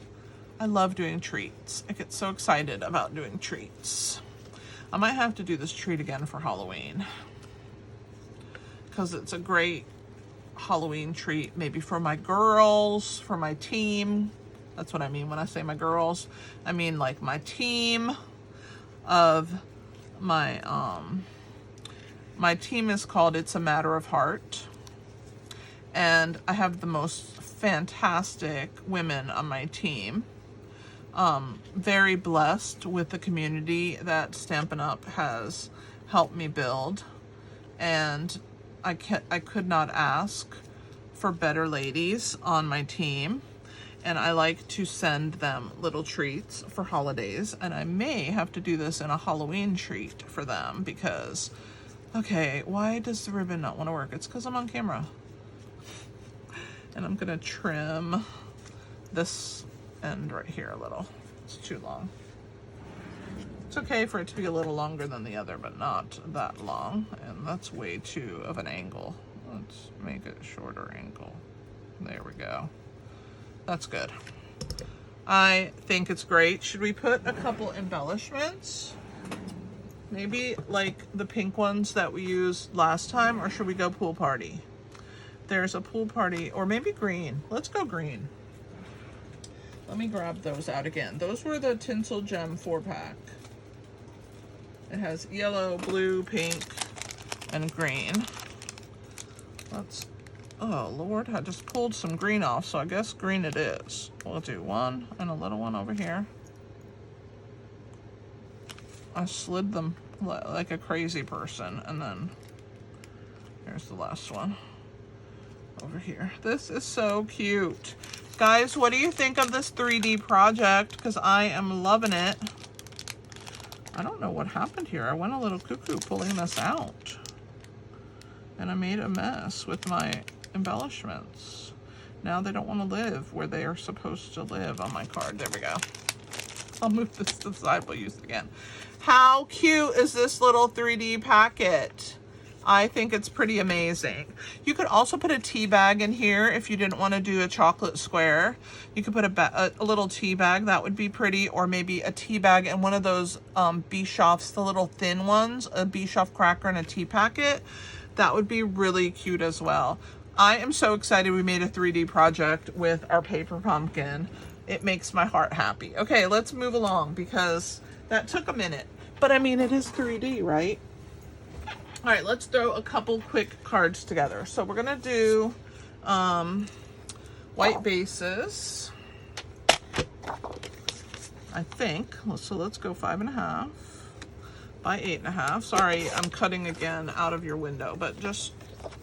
I love doing treats. I get so excited about doing treats. I might have to do this treat again for Halloween, because it's a great Halloween treat, maybe for my girls, for my team. That's what I mean when I say my girls. I mean like my team of my, my team is called It's a Matter of Heart. And I have the most fantastic women on my team. Very blessed with the community that Stampin' Up! Has helped me build. And I could not ask for better ladies on my team. And I like to send them little treats for holidays. And I may have to do this in a Halloween treat for them because, okay, why does the ribbon not want to work? It's because I'm on camera. And I'm going to trim this end right here a little. It's too long. It's okay for it to be a little longer than the other, but not that long. And that's way too of an angle. Let's make it a shorter angle. There we go. That's good. I think it's great. Should we put a couple embellishments? Maybe like the pink ones that we used last time, or should we go pool party? There's a pool party, or maybe green. Let's go green. Let me grab those out again. Those were the Tinsel Gem 4-pack. It has yellow, blue, pink, and green. Let's, oh Lord, I just pulled some green off, so I guess green it is. We'll do one and a little one over here. I slid them like a crazy person, and then here's the last one over here. This is so cute. Guys, what do you think of this 3D project? Because I am loving it. I don't know what happened here. I went a little cuckoo pulling this out. And I made a mess with my embellishments. Now they don't want to live where they are supposed to live on my card. There we go. I'll move this to the side. We'll use it again. How cute is this little 3D packet? I think it's pretty amazing. You could also put a tea bag in here if you didn't want to do a chocolate square. You could put a little tea bag. That would be pretty. Or maybe a tea bag and one of those Bischoffs, the little thin ones, a Bischoff cracker and a tea packet. That would be really cute as well. I am so excited we made a 3D project with our paper pumpkin. It makes my heart happy. Okay, let's move along because that took a minute. But I mean, it is 3D, right? All right, let's throw a couple quick cards together. So we're gonna do white bases, I think. So let's go 5.5 by 8.5. Sorry, I'm cutting again out of your window, but just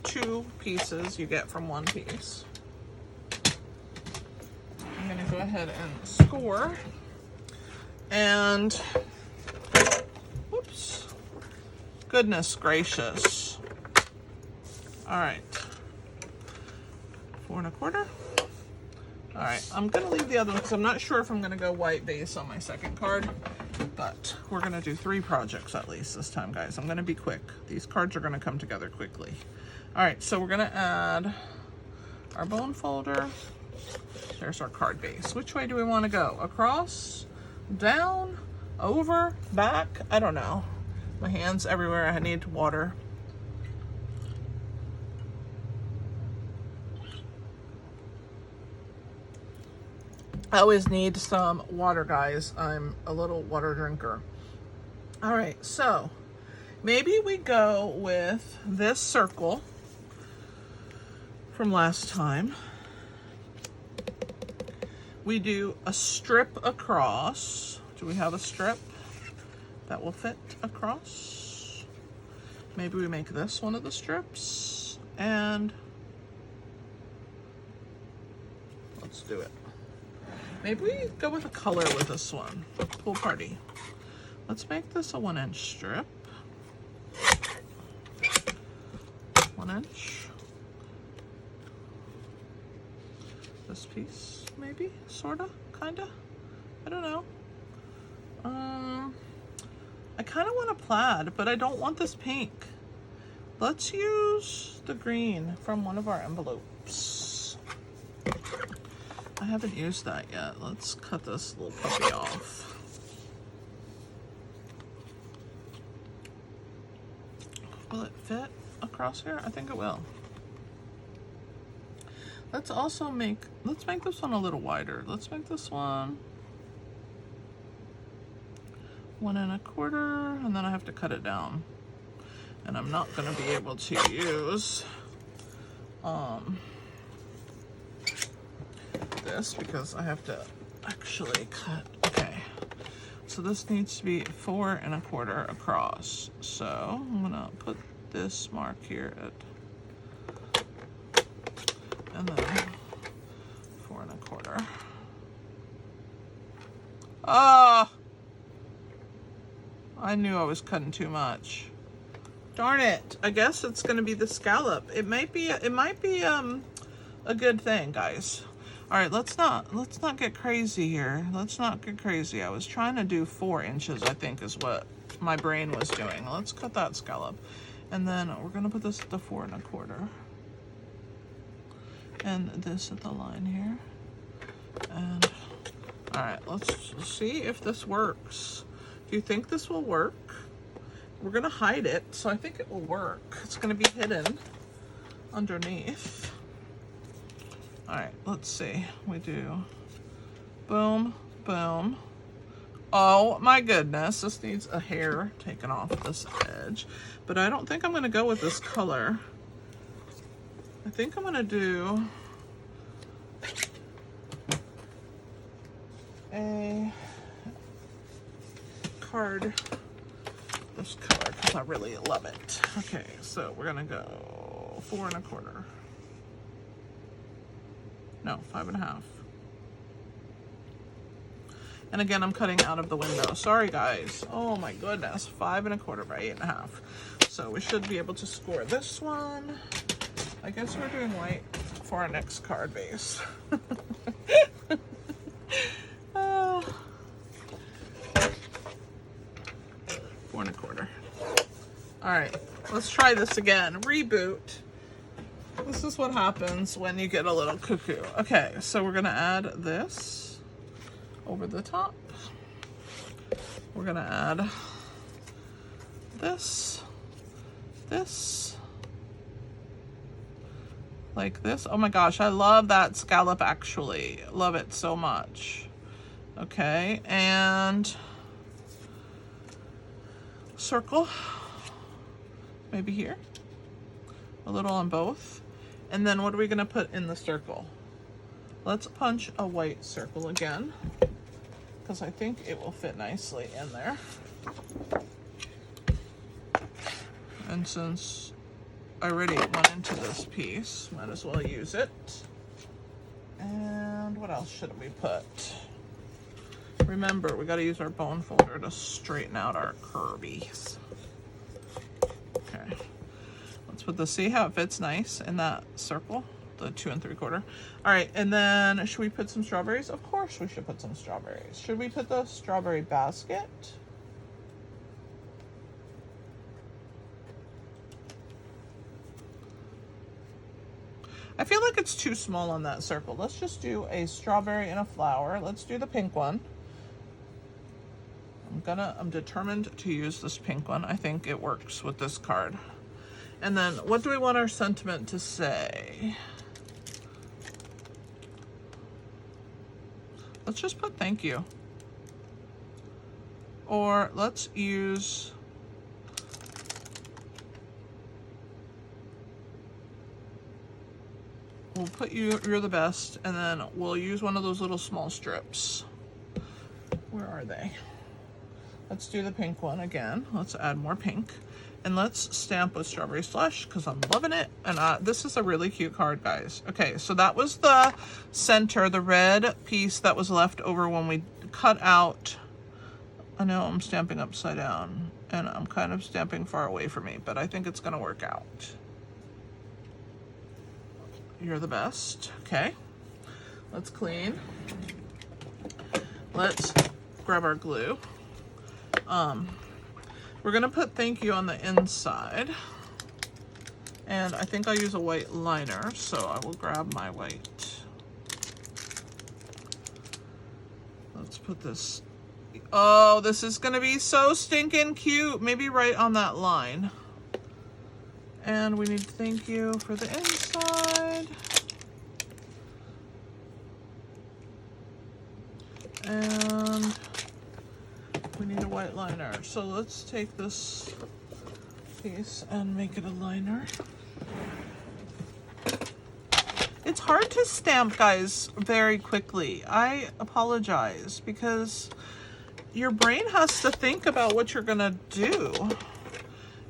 2 pieces you get from 1 piece. I'm gonna go ahead and score. And, whoops. Goodness gracious. All right. 4.25. All right, I'm gonna leave the other one because I'm not sure if I'm gonna go white base on my second card, but we're gonna do 3 projects at least this time, guys. I'm gonna be quick. These cards are gonna come together quickly. All right, so we're gonna add our bone folder. There's our card base. Which way do we wanna go? Across, down, over, back? I don't know. My hand's everywhere. I need water. I always need some water, guys. I'm a little water drinker. All right, so maybe we go with this circle from last time. We do a strip across. Do we have a strip that will fit across? Maybe we make this one of the strips, and let's do it. Maybe we go with a color with this one. Pool party. Let's make this a 1-inch strip. 1 inch. This piece, maybe, sorta, kinda. I don't know. I kind of want a plaid, but I don't want this pink. Let's use the green from one of our envelopes. I haven't used that yet. Let's cut this little puppy off. Will it fit across here? I think it will. Let's make this one a little wider. Let's make this one 1 1/4, and then I have to cut it down. And I'm not gonna be able to use this because I have to actually cut. Okay, so this needs to be 4 1/4 across. So I'm gonna put this mark here at, and then 4 1/4. Ah, I knew I was cutting too much. Darn it! I guess it's gonna be the scallop. It might be a good thing, guys. All right, let's not get crazy here. Let's not get crazy. I was trying to do 4 inches, I think is what my brain was doing. Let's cut that scallop. And then we're gonna put this at the 4 1/4. And this at the line here. And all right, let's see if this works. Do you think this will work? We're gonna hide it, so I think it will work. It's gonna be hidden underneath. All right, let's see. We do Boom, boom. Oh my goodness, this needs a hair taken off this edge. But I don't think I'm gonna go with this color. I think I'm gonna do a card this color because I really love it. Okay, so we're gonna go 4 1/4. No, 5 1/2. And again, I'm cutting out of the window. Sorry guys. Oh my goodness. 5 1/4 by 8 1/2. So we should be able to score this one. I guess we're doing white for our next card base. 4 1/4. All right, let's try this again. Reboot. This is what happens when you get a little cuckoo. Okay, so we're gonna add this over the top. We're gonna add this, like this. Oh my gosh, I love that scallop actually. Love it so much. Okay, and circle, maybe here, a little on both. And then what are we gonna put in the circle? Let's punch a white circle again, because I think it will fit nicely in there. And since I already went into this piece, might as well use it. And what else should we put? Remember, we got to use our bone folder to straighten out our curvies. Okay, let's put the, see how it fits nice in that circle, the 2 3/4. All right, and then should we put some strawberries? Of course we should put some strawberries. Should we put the strawberry basket? I feel like it's too small on that circle. Let's just do a strawberry and a flower. Let's do the pink one. I'm determined to use this pink one. I think it works with this card. And then what do we want our sentiment to say? Let's just put thank you. Or let's use, we'll put you're the best, and then we'll use one of those little small strips. Where are they? Let's do the pink one again. Let's add more pink. And let's stamp with strawberry slush because I'm loving it. And this is a really cute card, guys. Okay, so that was the center, the red piece that was left over when we cut out. I know I'm stamping upside down and I'm kind of stamping far away from me, but I think it's gonna work out. You're the best. Okay, let's clean. Let's grab our glue. We're gonna put thank you on the inside, and I think I'll use a white liner, so I will grab my white. Let's put this, oh, this is gonna be so stinking cute, maybe right on that line. And we need thank you for the inside. And we need a white liner. So let's take this piece and make it a liner. It's hard to stamp, guys, very quickly. I apologize because your brain has to think about what you're gonna do.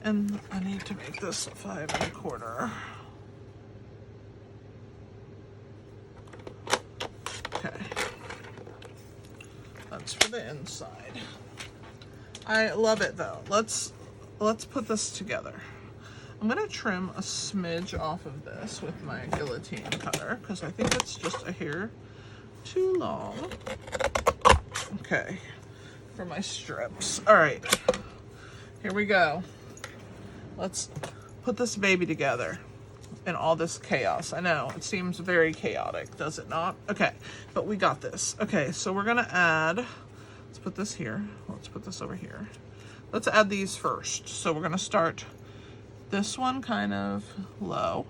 And I need to make this 5 1/4. Okay. That's for the inside. I love it though. Let's put this together. I'm gonna trim a smidge off of this with my guillotine cutter because I think it's just a hair too long. Okay, for my strips. All right, here we go. Let's put this baby together in all this chaos. I know it seems very chaotic, does it not? Okay, but we got this. Okay, so we're gonna add, let's put this here. Let's put this over here. Let's add these first. So we're gonna start this one kind of low-ish.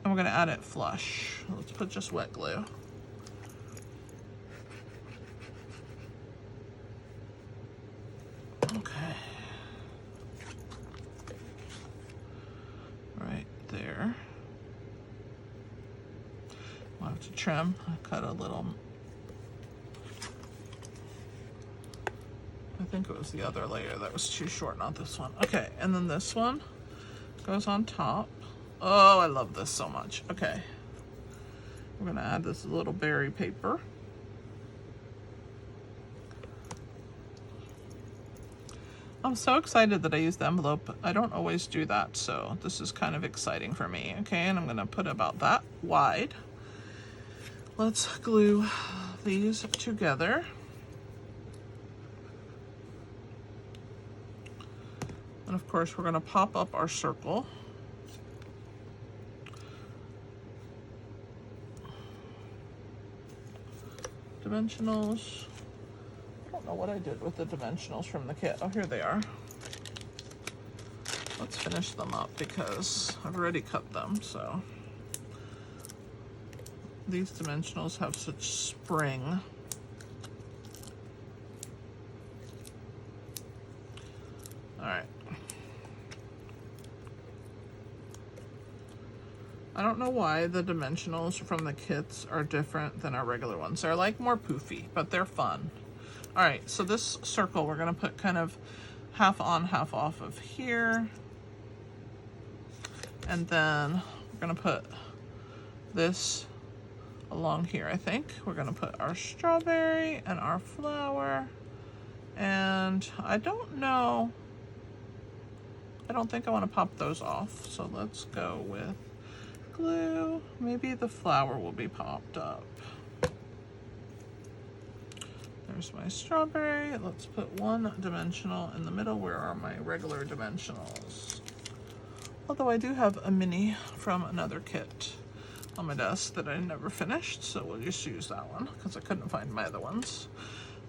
And we're gonna add it flush. Let's put just wet glue. Okay. Right there. We'll have to trim. I cut a little. I think it was the other layer that was too short, not this one. Okay, and then this one goes on top. Oh, I love this so much. Okay. We're gonna add this little berry paper. I'm so excited that I used the envelope. I don't always do that, so this is kind of exciting for me. Okay, and I'm gonna put about that wide. Let's glue these together. And of course, we're gonna pop up our circle. Dimensionals. I don't know what I did with the dimensionals from the kit. Oh, here they are. Let's finish them up because I've already cut them, so. These dimensionals have such spring. All right. I don't know why the dimensionals from the kits are different than our regular ones. They're like more poofy, but they're fun. All right, so this circle we're gonna put kind of half on, half off of here. And then we're gonna put this along here, I think. We're gonna put our strawberry and our flower. And I don't know, I don't think I wanna pop those off. So let's go with glue. Maybe the flower will be popped up. There's my strawberry. Let's put one dimensional in the middle. Where are my regular dimensionals? Although I do have a mini from another kit on my desk that I never finished, so we'll just use that one because I couldn't find my other ones.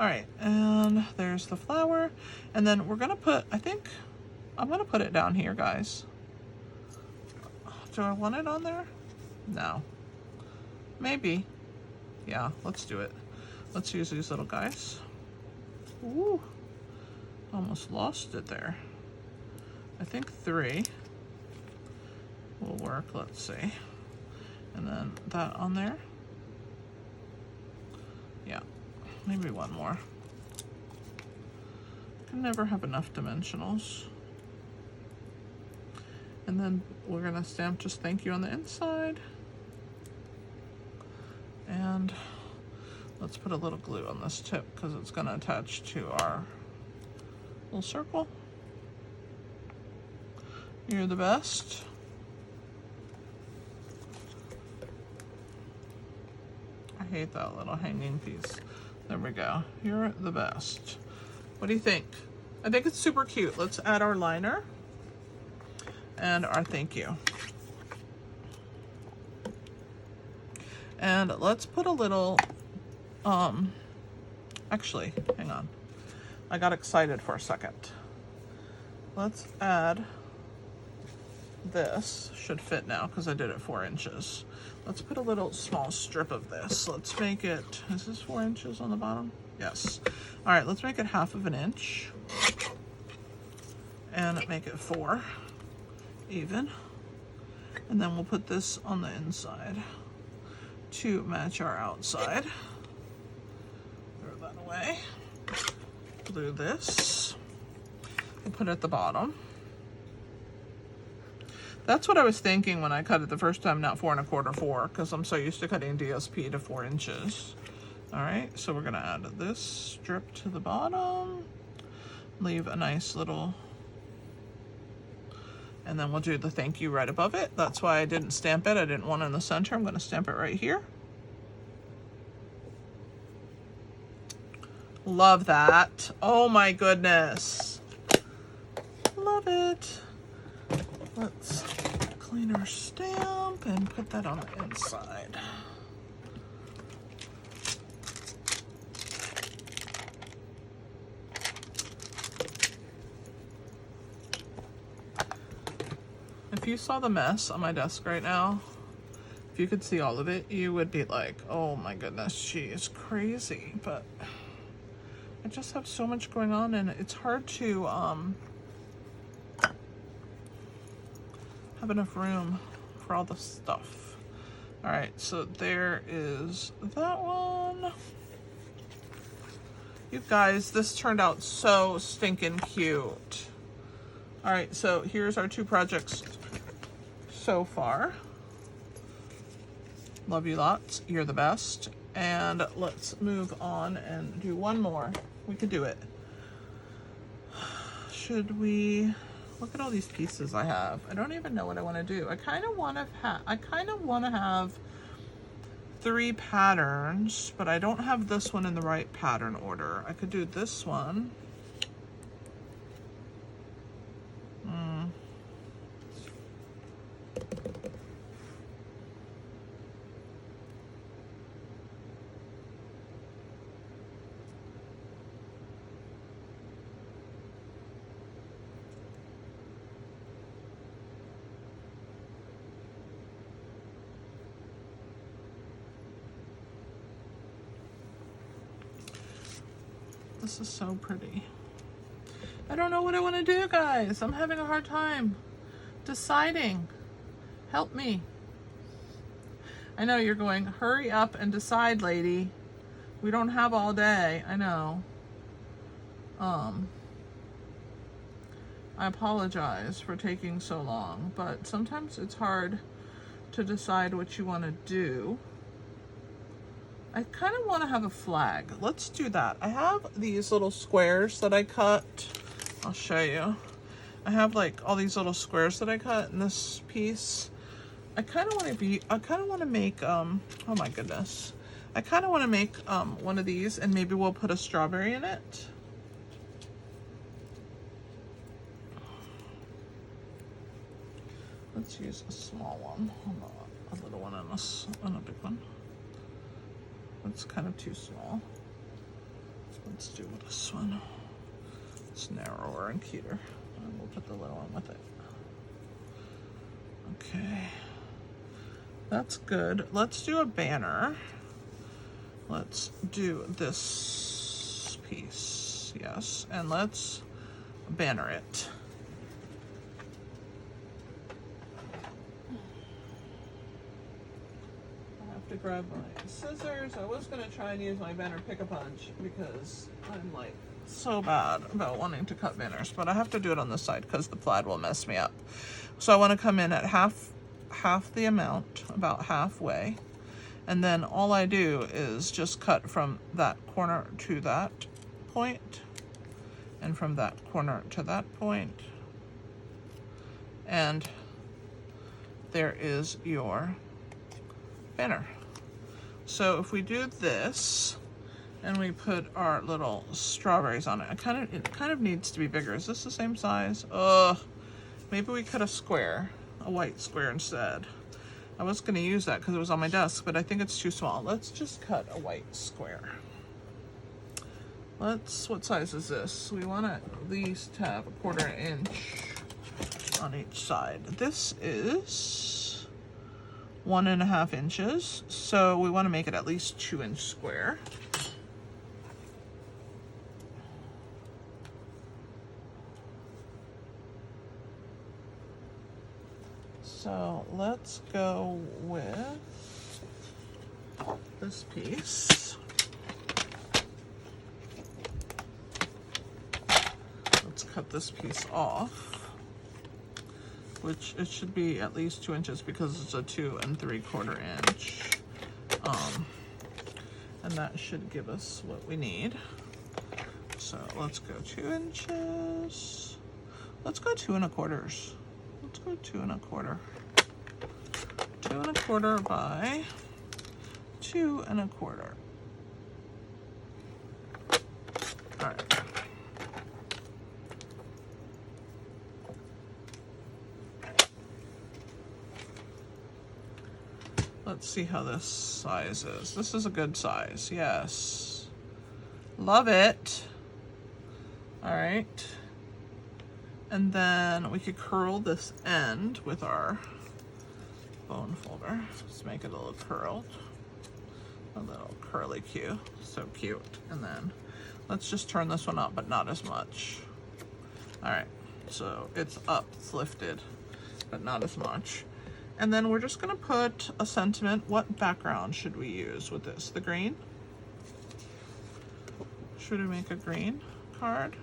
All right, and there's the flower. And then we're gonna put, I think, I'm gonna put it down here, guys. Do I want it on there? No. Maybe. Yeah, let's do it. Let's use these little guys. Ooh, almost lost it there. I think 3 will work, let's see. And then that on there. Yeah, maybe 1 more. Can never have enough dimensionals. And then we're gonna stamp just thank you on the inside. And let's put a little glue on this tip because it's gonna attach to our little circle. You're the best. I hate that little hanging piece. There we go. You're the best. What do you think? I think it's super cute. Let's add our liner and our thank you. And let's put a little, actually, hang on. I got excited for a second. Let's add this. Should fit now because I did it 4 inches. Let's put a little small strip of this. Let's make it, is this 4 inches on the bottom? Yes. All right, let's make it 1/2 inch and make it 4 even. And then we'll put this on the inside to match our outside. Throw that away. Glue this. We'll put it at the bottom. That's what I was thinking when I cut it the first time, not 4 1/4, 4, because I'm so used to cutting DSP to 4 inches. All right, so we're gonna add this strip to the bottom, leave a nice little, and then we'll do the thank you right above it. That's why I didn't stamp it. I didn't want it in the center. I'm gonna stamp it right here. Love that. Oh my goodness. Love it. Let's clean our stamp and put that on the inside. If you saw the mess on my desk right now, you could see all of it, you would be like, oh my goodness, she is crazy. But I just have so much going on, and it's hard to have enough room for all the stuff. All right, so there is that one. You guys, this turned out so stinking cute. All right, so here's our 2 projects so far. Love you lots. You're the best. And let's move on and do one more. We could do it. Should we look at all these pieces I have? I don't even know what I want to do. I kind of want to have 3 patterns, but I don't have this one in the right pattern order. I could do this one. This is so pretty. I don't know what I want to do, guys. I'm having a hard time deciding. Help me. I know you're going, hurry up and decide, lady. We don't have all day. I know. I apologize for taking so long, but sometimes it's hard to decide what you want to do. I kind of want to have a flag. Let's do that. I have these little squares that I cut. I'll show you. I have like all these little squares that I cut in this piece. I kind of want to make, oh my goodness. I kind of want to make one of these, and maybe we'll put a strawberry in it. Let's use a small one, a little one and a big one. That's kind of too small. Let's do this one. It's narrower and cuter. And we'll put the little one with it. Okay. That's good. Let's do a banner. Let's do this piece. Yes. And let's banner it. To grab my scissors. I was going to try and use my banner pick-a-punch because I'm like so bad about wanting to cut banners, but I have to do it on this side because the plaid will mess me up. So I want to come in at half the amount, about halfway, and then all I do is just cut from that corner to that point, and from that corner to that point, and there is your banner. So if we do this and we put our little strawberries on it, it kind of needs to be bigger. Is this the same size? Maybe we cut a square, a white square instead. I was going to use that because it was on my desk, but I think it's too small. Let's just cut a white square. What size is this? We want to at least have a 1/4 inch on each side. This is 1.5 inches, so we want to make it at least 2-inch square. So let's go with this piece. Let's cut this piece off, which it should be at least 2 inches because it's a 2 3/4 inch. And that should give us what we need. So let's go 2 inches. Let's go 2 1/4. Let's go 2 1/4. 2 1/4 by 2 1/4. All right. Let's see how this size is. This is a good size, yes. Love it. All right. And then we could curl this end with our bone folder. Let's make it a little curled. A little curly Q. So cute. And then let's just turn this one up, but not as much. All right. So it's up, it's lifted, but not as much. And then we're just gonna put a sentiment. What background should we use with this? The green? Should we make a green card?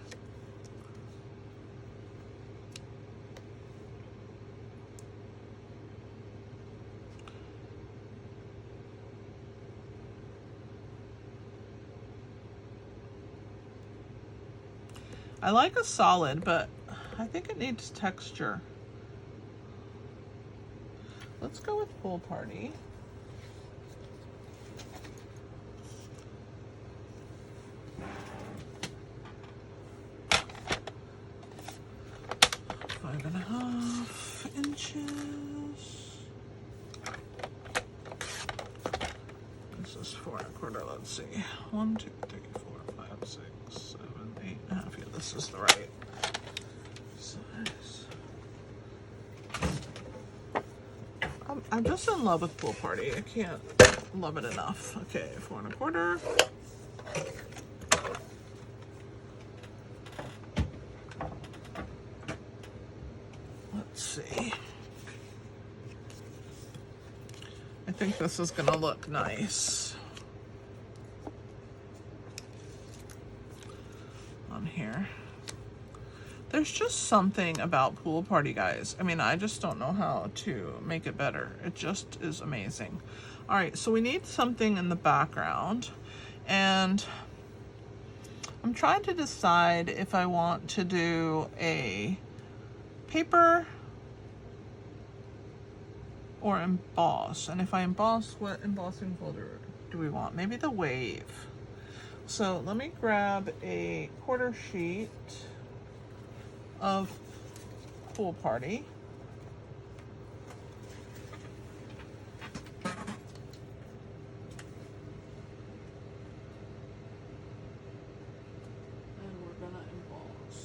I like a solid, but I think it needs texture. Let's go with Pool Party. Five and a half inches. This is 4 1/4. Let's see. 1, 2, 3, 4, 5, 6, 7, 8 and a half. Yeah, this is the right size. I'm just in love with Pool Party. I can't love it enough. Okay, 4 1/4. Let's see. I think this is gonna look nice on here. There's just something about Pool Party, guys. I mean, I just don't know how to make it better. It just is amazing. All right, so we need something in the background, and I'm trying to decide if I want to do a paper or emboss. And if I emboss, what embossing folder do we want? Maybe the wave. So let me grab a 1/4 sheet of Pool Party. And we're gonna emboss.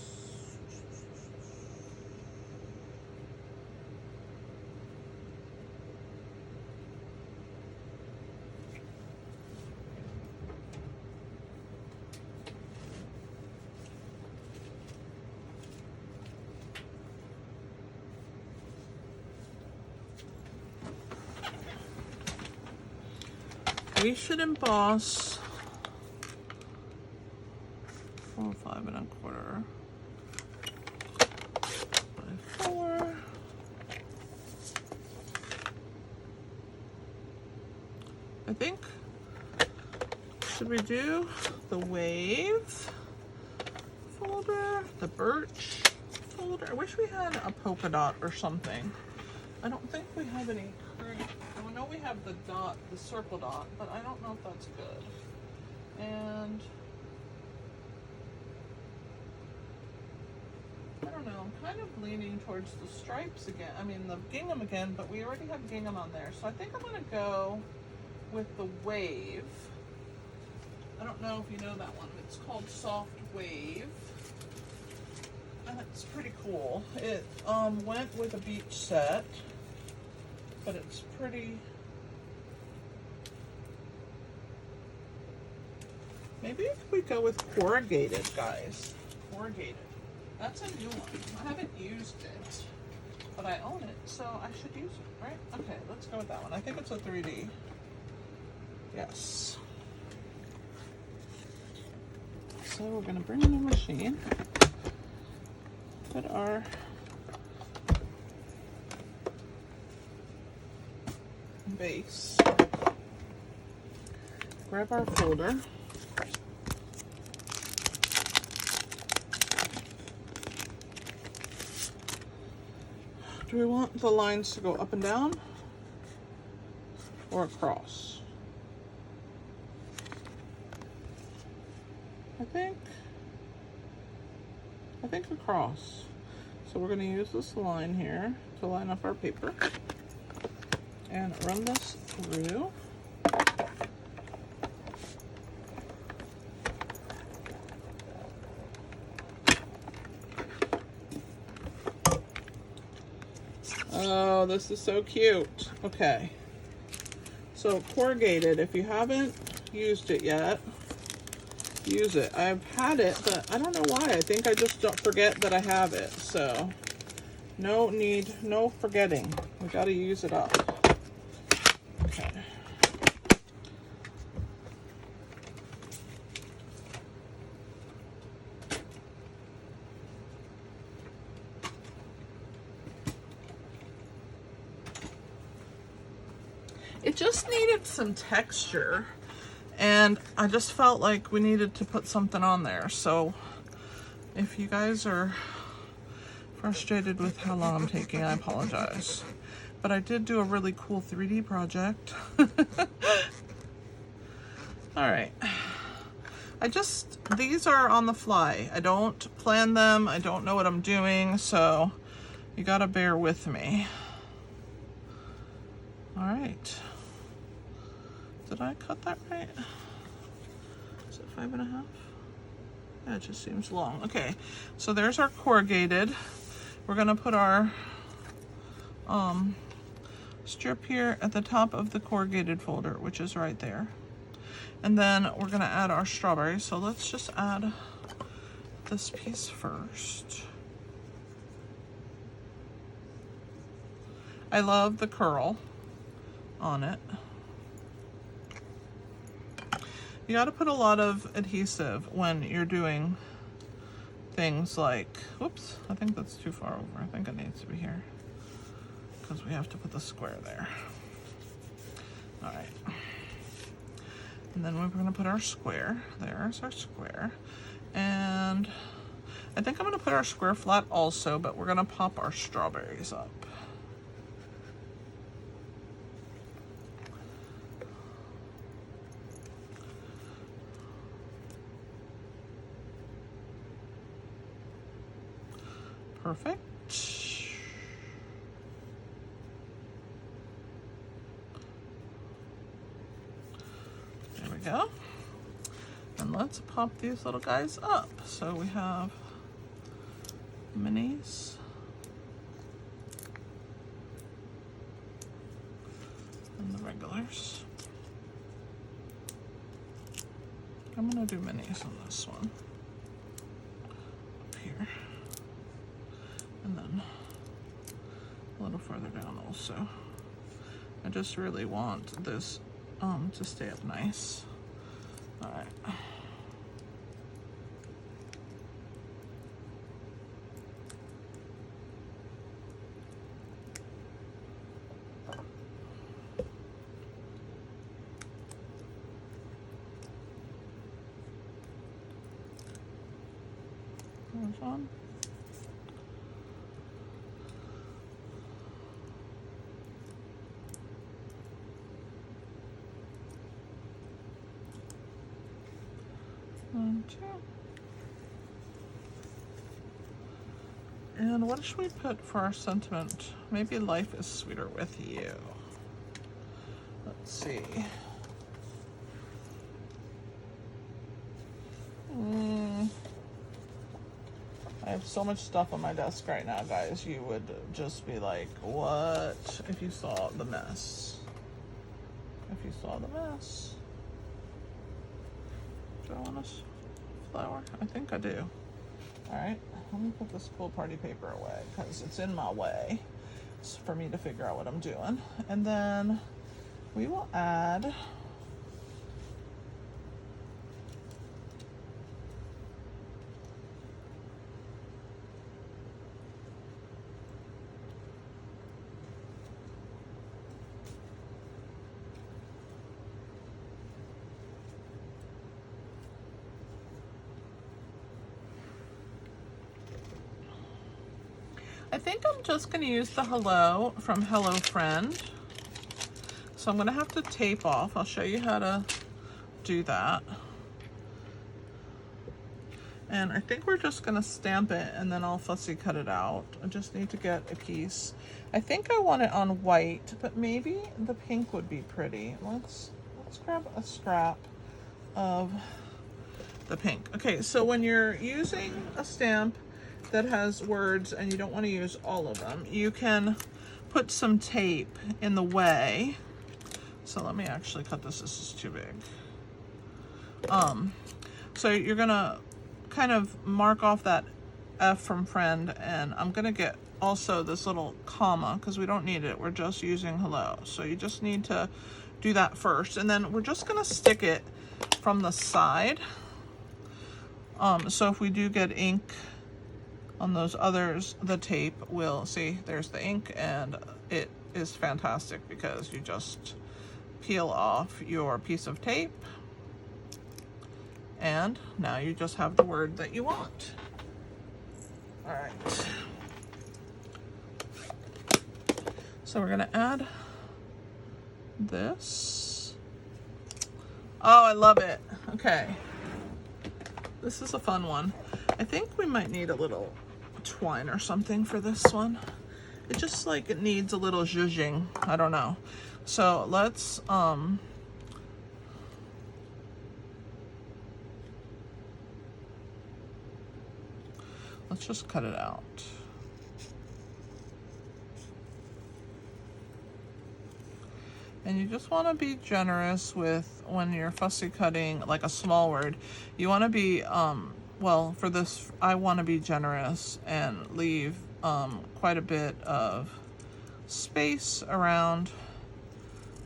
We should emboss 4, 5 1/4 by 4. I think, should we do the wave folder, the birch folder? I wish we had a polka dot or something. I don't think we have any current. I know we have the dot, the circle dot, but I don't know if that's good. And I don't know, I'm kind of leaning towards the stripes again. I mean the gingham again, but we already have gingham on there. So I think I'm gonna go with the wave. I don't know if you know that one. It's called Soft Wave. And it's pretty cool. It went with a beach set, but it's pretty. Maybe if we go with corrugated, guys. Corrugated. That's a new one. I haven't used it, but I own it, so I should use it, right? Okay, let's go with that one. I think it's a 3D. Yes. So we're gonna bring in a machine. Put our base. Grab our folder. Do we want the lines to go up and down or across? I think across. So we're going to use this line here to line up our paper and run this through. Oh, this is so cute. Okay. So corrugated, if you haven't used it yet, use it. I've had it, but I don't know why. I think I just don't forget that I have it. So no forgetting. We got to use it up. Okay. It just needed some texture, and I just felt like we needed to put something on there. So if you guys are frustrated with how long I'm taking, I apologize. But I did do a really cool 3D project. All right. These are on the fly. I don't plan them. I don't know what I'm doing, so you gotta bear with me. All right. Did I cut that right? Is it 5.5? Yeah, it just seems long. Okay, so there's our corrugated. We're gonna put our strip here at the top of the corrugated folder, which is right there. And then we're gonna add our strawberries. So let's just add this piece first. I love the curl on it. You got to put a lot of adhesive when you're doing things like, whoops, I think that's too far over. I think it needs to be here because we have to put the square there. All right. And then we're going to put our square. There's our square. And I think I'm going to put our square flat also, but we're going to pop our strawberries up. Perfect. There we go. And let's pop these little guys up. So we have minis. And the regulars. I'm gonna do minis on this one. Up here. And then a little further down also. I just really want this to stay up nice. All right. There's one. And what should we put for our sentiment? Maybe life is sweeter with you. Let's see. I have so much stuff on my desk right now, guys. You would just be like, what? If you saw the mess. If you saw the mess. Do I want a flower? I think I do. All right, let me put this cool party paper away because it's in my way. It's for me to figure out what I'm doing. And then we will add I think I'm just going to use the hello from Hello Friend. So I'm going to have to tape off. I'll show you how to do that. And I think we're just going to stamp it and then I'll fussy cut it out. I just need to get a piece. I think I want it on white, but maybe the pink would be pretty. Let's grab a scrap of the pink. Okay, so when you're using a stamp that has words and you don't want to use all of them, you can put some tape in the way. So let me actually cut this. This is too big. So you're gonna kind of mark off that F from friend, and I'm gonna get also this little comma because we don't need it. We're just using hello. So you just need to do that first, and then we're just gonna stick it from the side. So if we do get ink on those others, the tape will, see, there's the ink, and it is fantastic because you just peel off your piece of tape, and now you just have the word that you want. All right. So we're gonna add this. Oh, I love it. Okay. This is a fun one. I think we might need a little twine or something for this one. It just like it needs a little zhuzhing. I don't know. So let's just cut it out. And you just want to be generous with when you're fussy cutting like a small word. You want to be, well, for this, I want to be generous and leave quite a bit of space around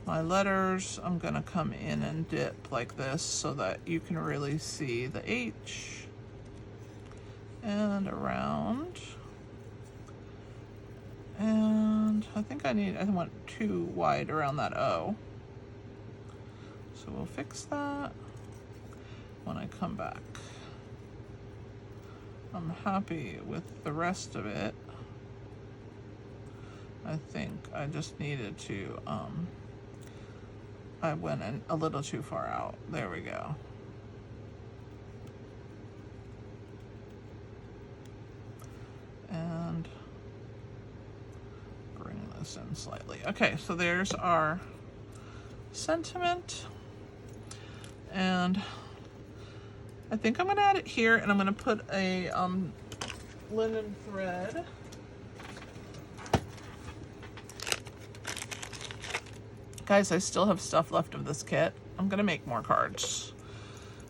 my letters. I'm going to come in and dip like this so that you can really see the H and around. And I think I want too wide around that O. So we'll fix that when I come back. I'm happy with the rest of it. I think I just needed to, I went in a little too far out. There we go. And bring this in slightly. Okay, so there's our sentiment. And I think I'm gonna add it here, and I'm gonna put a linen thread. Guys, I still have stuff left of this kit. I'm gonna make more cards,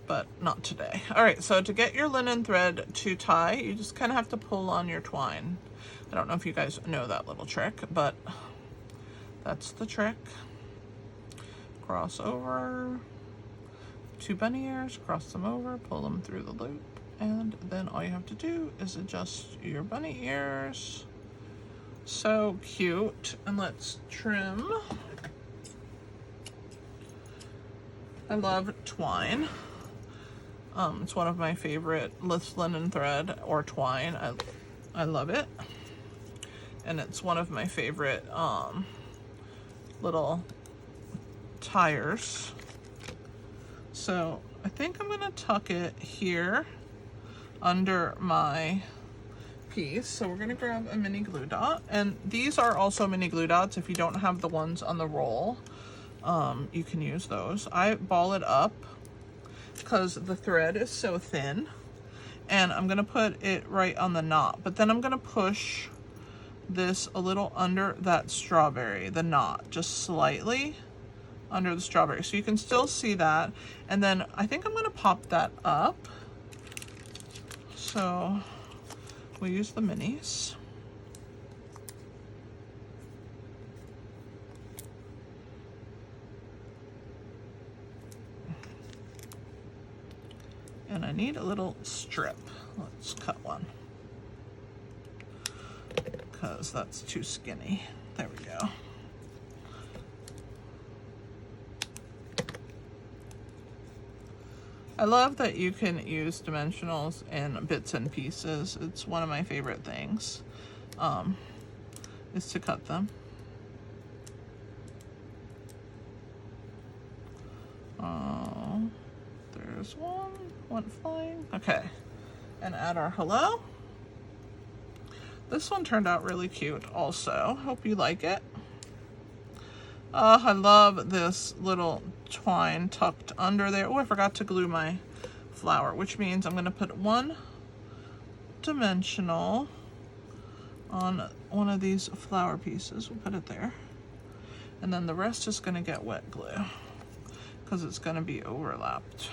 but not today. All right, so to get your linen thread to tie, you just kind of have to pull on your twine. I don't know if you guys know that little trick, but that's the trick. Cross over, 2 bunny ears, cross them over, pull them through the loop, and then all you have to do is adjust your bunny ears. So cute. And let's trim. I love twine. It's one of my favorite linen thread or twine. I love it. And it's one of my favorite little tires. So I think I'm gonna tuck it here under my piece. So we're gonna grab a mini glue dot, and these are also mini glue dots. If you don't have the ones on the roll, you can use those. I ball it up because the thread is so thin, and I'm gonna put it right on the knot, but then I'm gonna push this a little under that strawberry, the knot, just slightly under the strawberry, so you can still see that. And then I think I'm gonna pop that up. So we use the minis. And I need a little strip. Let's cut one, because that's too skinny. There we go. I love that you can use dimensionals in bits and pieces. It's one of my favorite things, is to cut them. There's one, went flying. Okay, and add our hello. This one turned out really cute also. Hope you like it. I love this little twine tucked under there. Oh, I forgot to glue my flower, which means I'm going to put one dimensional on one of these flower pieces. We'll put it there. And then the rest is gonna get wet glue because it's gonna be overlapped.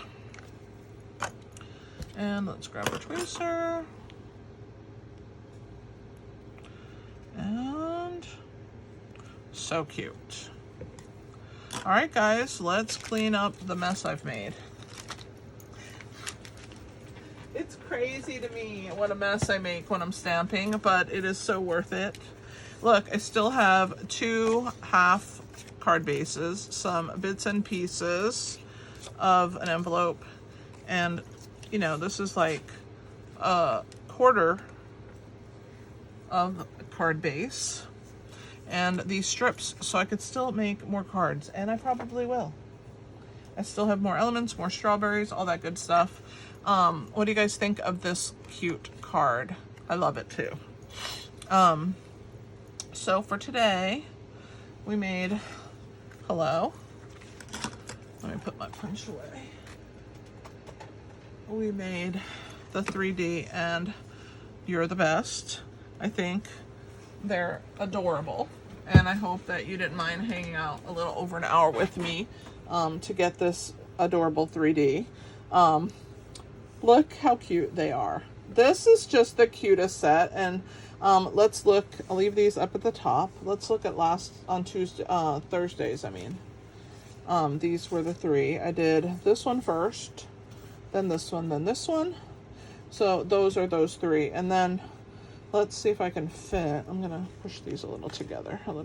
And let's grab a tweezer. And so cute. All right, guys, let's clean up the mess I've made. It's crazy to me what a mess I make when I'm stamping, but it is so worth it. Look, I still have 2 half card bases, some bits and pieces of an envelope, and you know, this is like a quarter of a card base, and these strips, so I could still make more cards, and I probably will. I still have more elements, more strawberries, all that good stuff. What do you guys think of this cute card? I love it too. So for today, we made hello. Let me put my punch away. We made the 3D and you're the best. I think they're adorable, and I hope that you didn't mind hanging out a little over an hour with me to get this adorable 3D. Look how cute they are. This is just the cutest set, and let's look. I'll leave these up at the top. Let's look at Thursdays. I mean, these were the 3. I did this one first, then this one, then this one. So those are those 3, and then let's see if I can fit. I'm gonna push these a little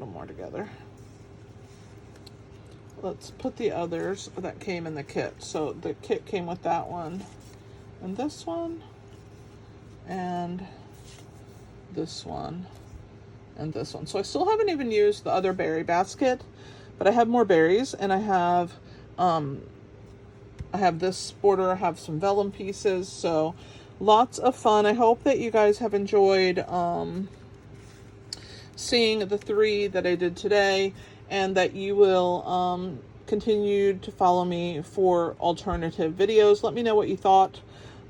more together. Let's put the others that came in the kit. So the kit came with that one, and this one, and this one, and this one. So I still haven't even used the other berry basket, but I have more berries, and I have this border, I have some vellum pieces, so lots of fun. I hope that you guys have enjoyed seeing the 3 that I did today, and that you will continue to follow me for alternative videos. Let me know what you thought.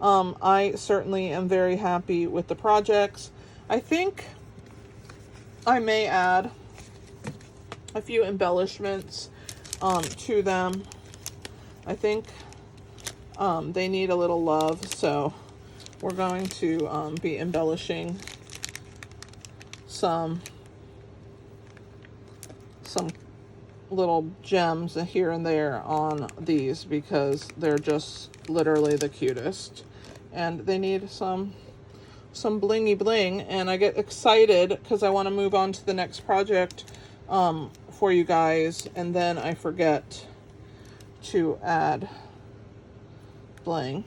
I certainly am very happy with the projects. I think I may add a few embellishments to them. I think they need a little love, so we're going to be embellishing some little gems here and there on these, because they're just literally the cutest, and they need some blingy bling. And I get excited because I want to move on to the next project for you guys, and then I forget to add bling,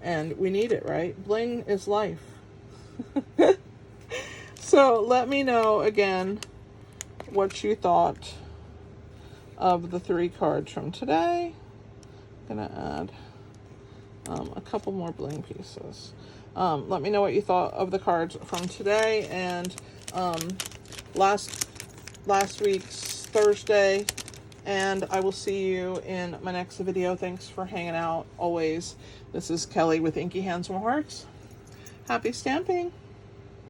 and we need it, right? Bling is life. So let me know again what you thought of the 3 cards from today. I'm gonna add a couple more bling pieces. Let me know what you thought of the cards from today and last week's Thursday, and I will see you in my next video. Thanks for hanging out always. This is Kelly with Inky Hands Crew. Happy stamping!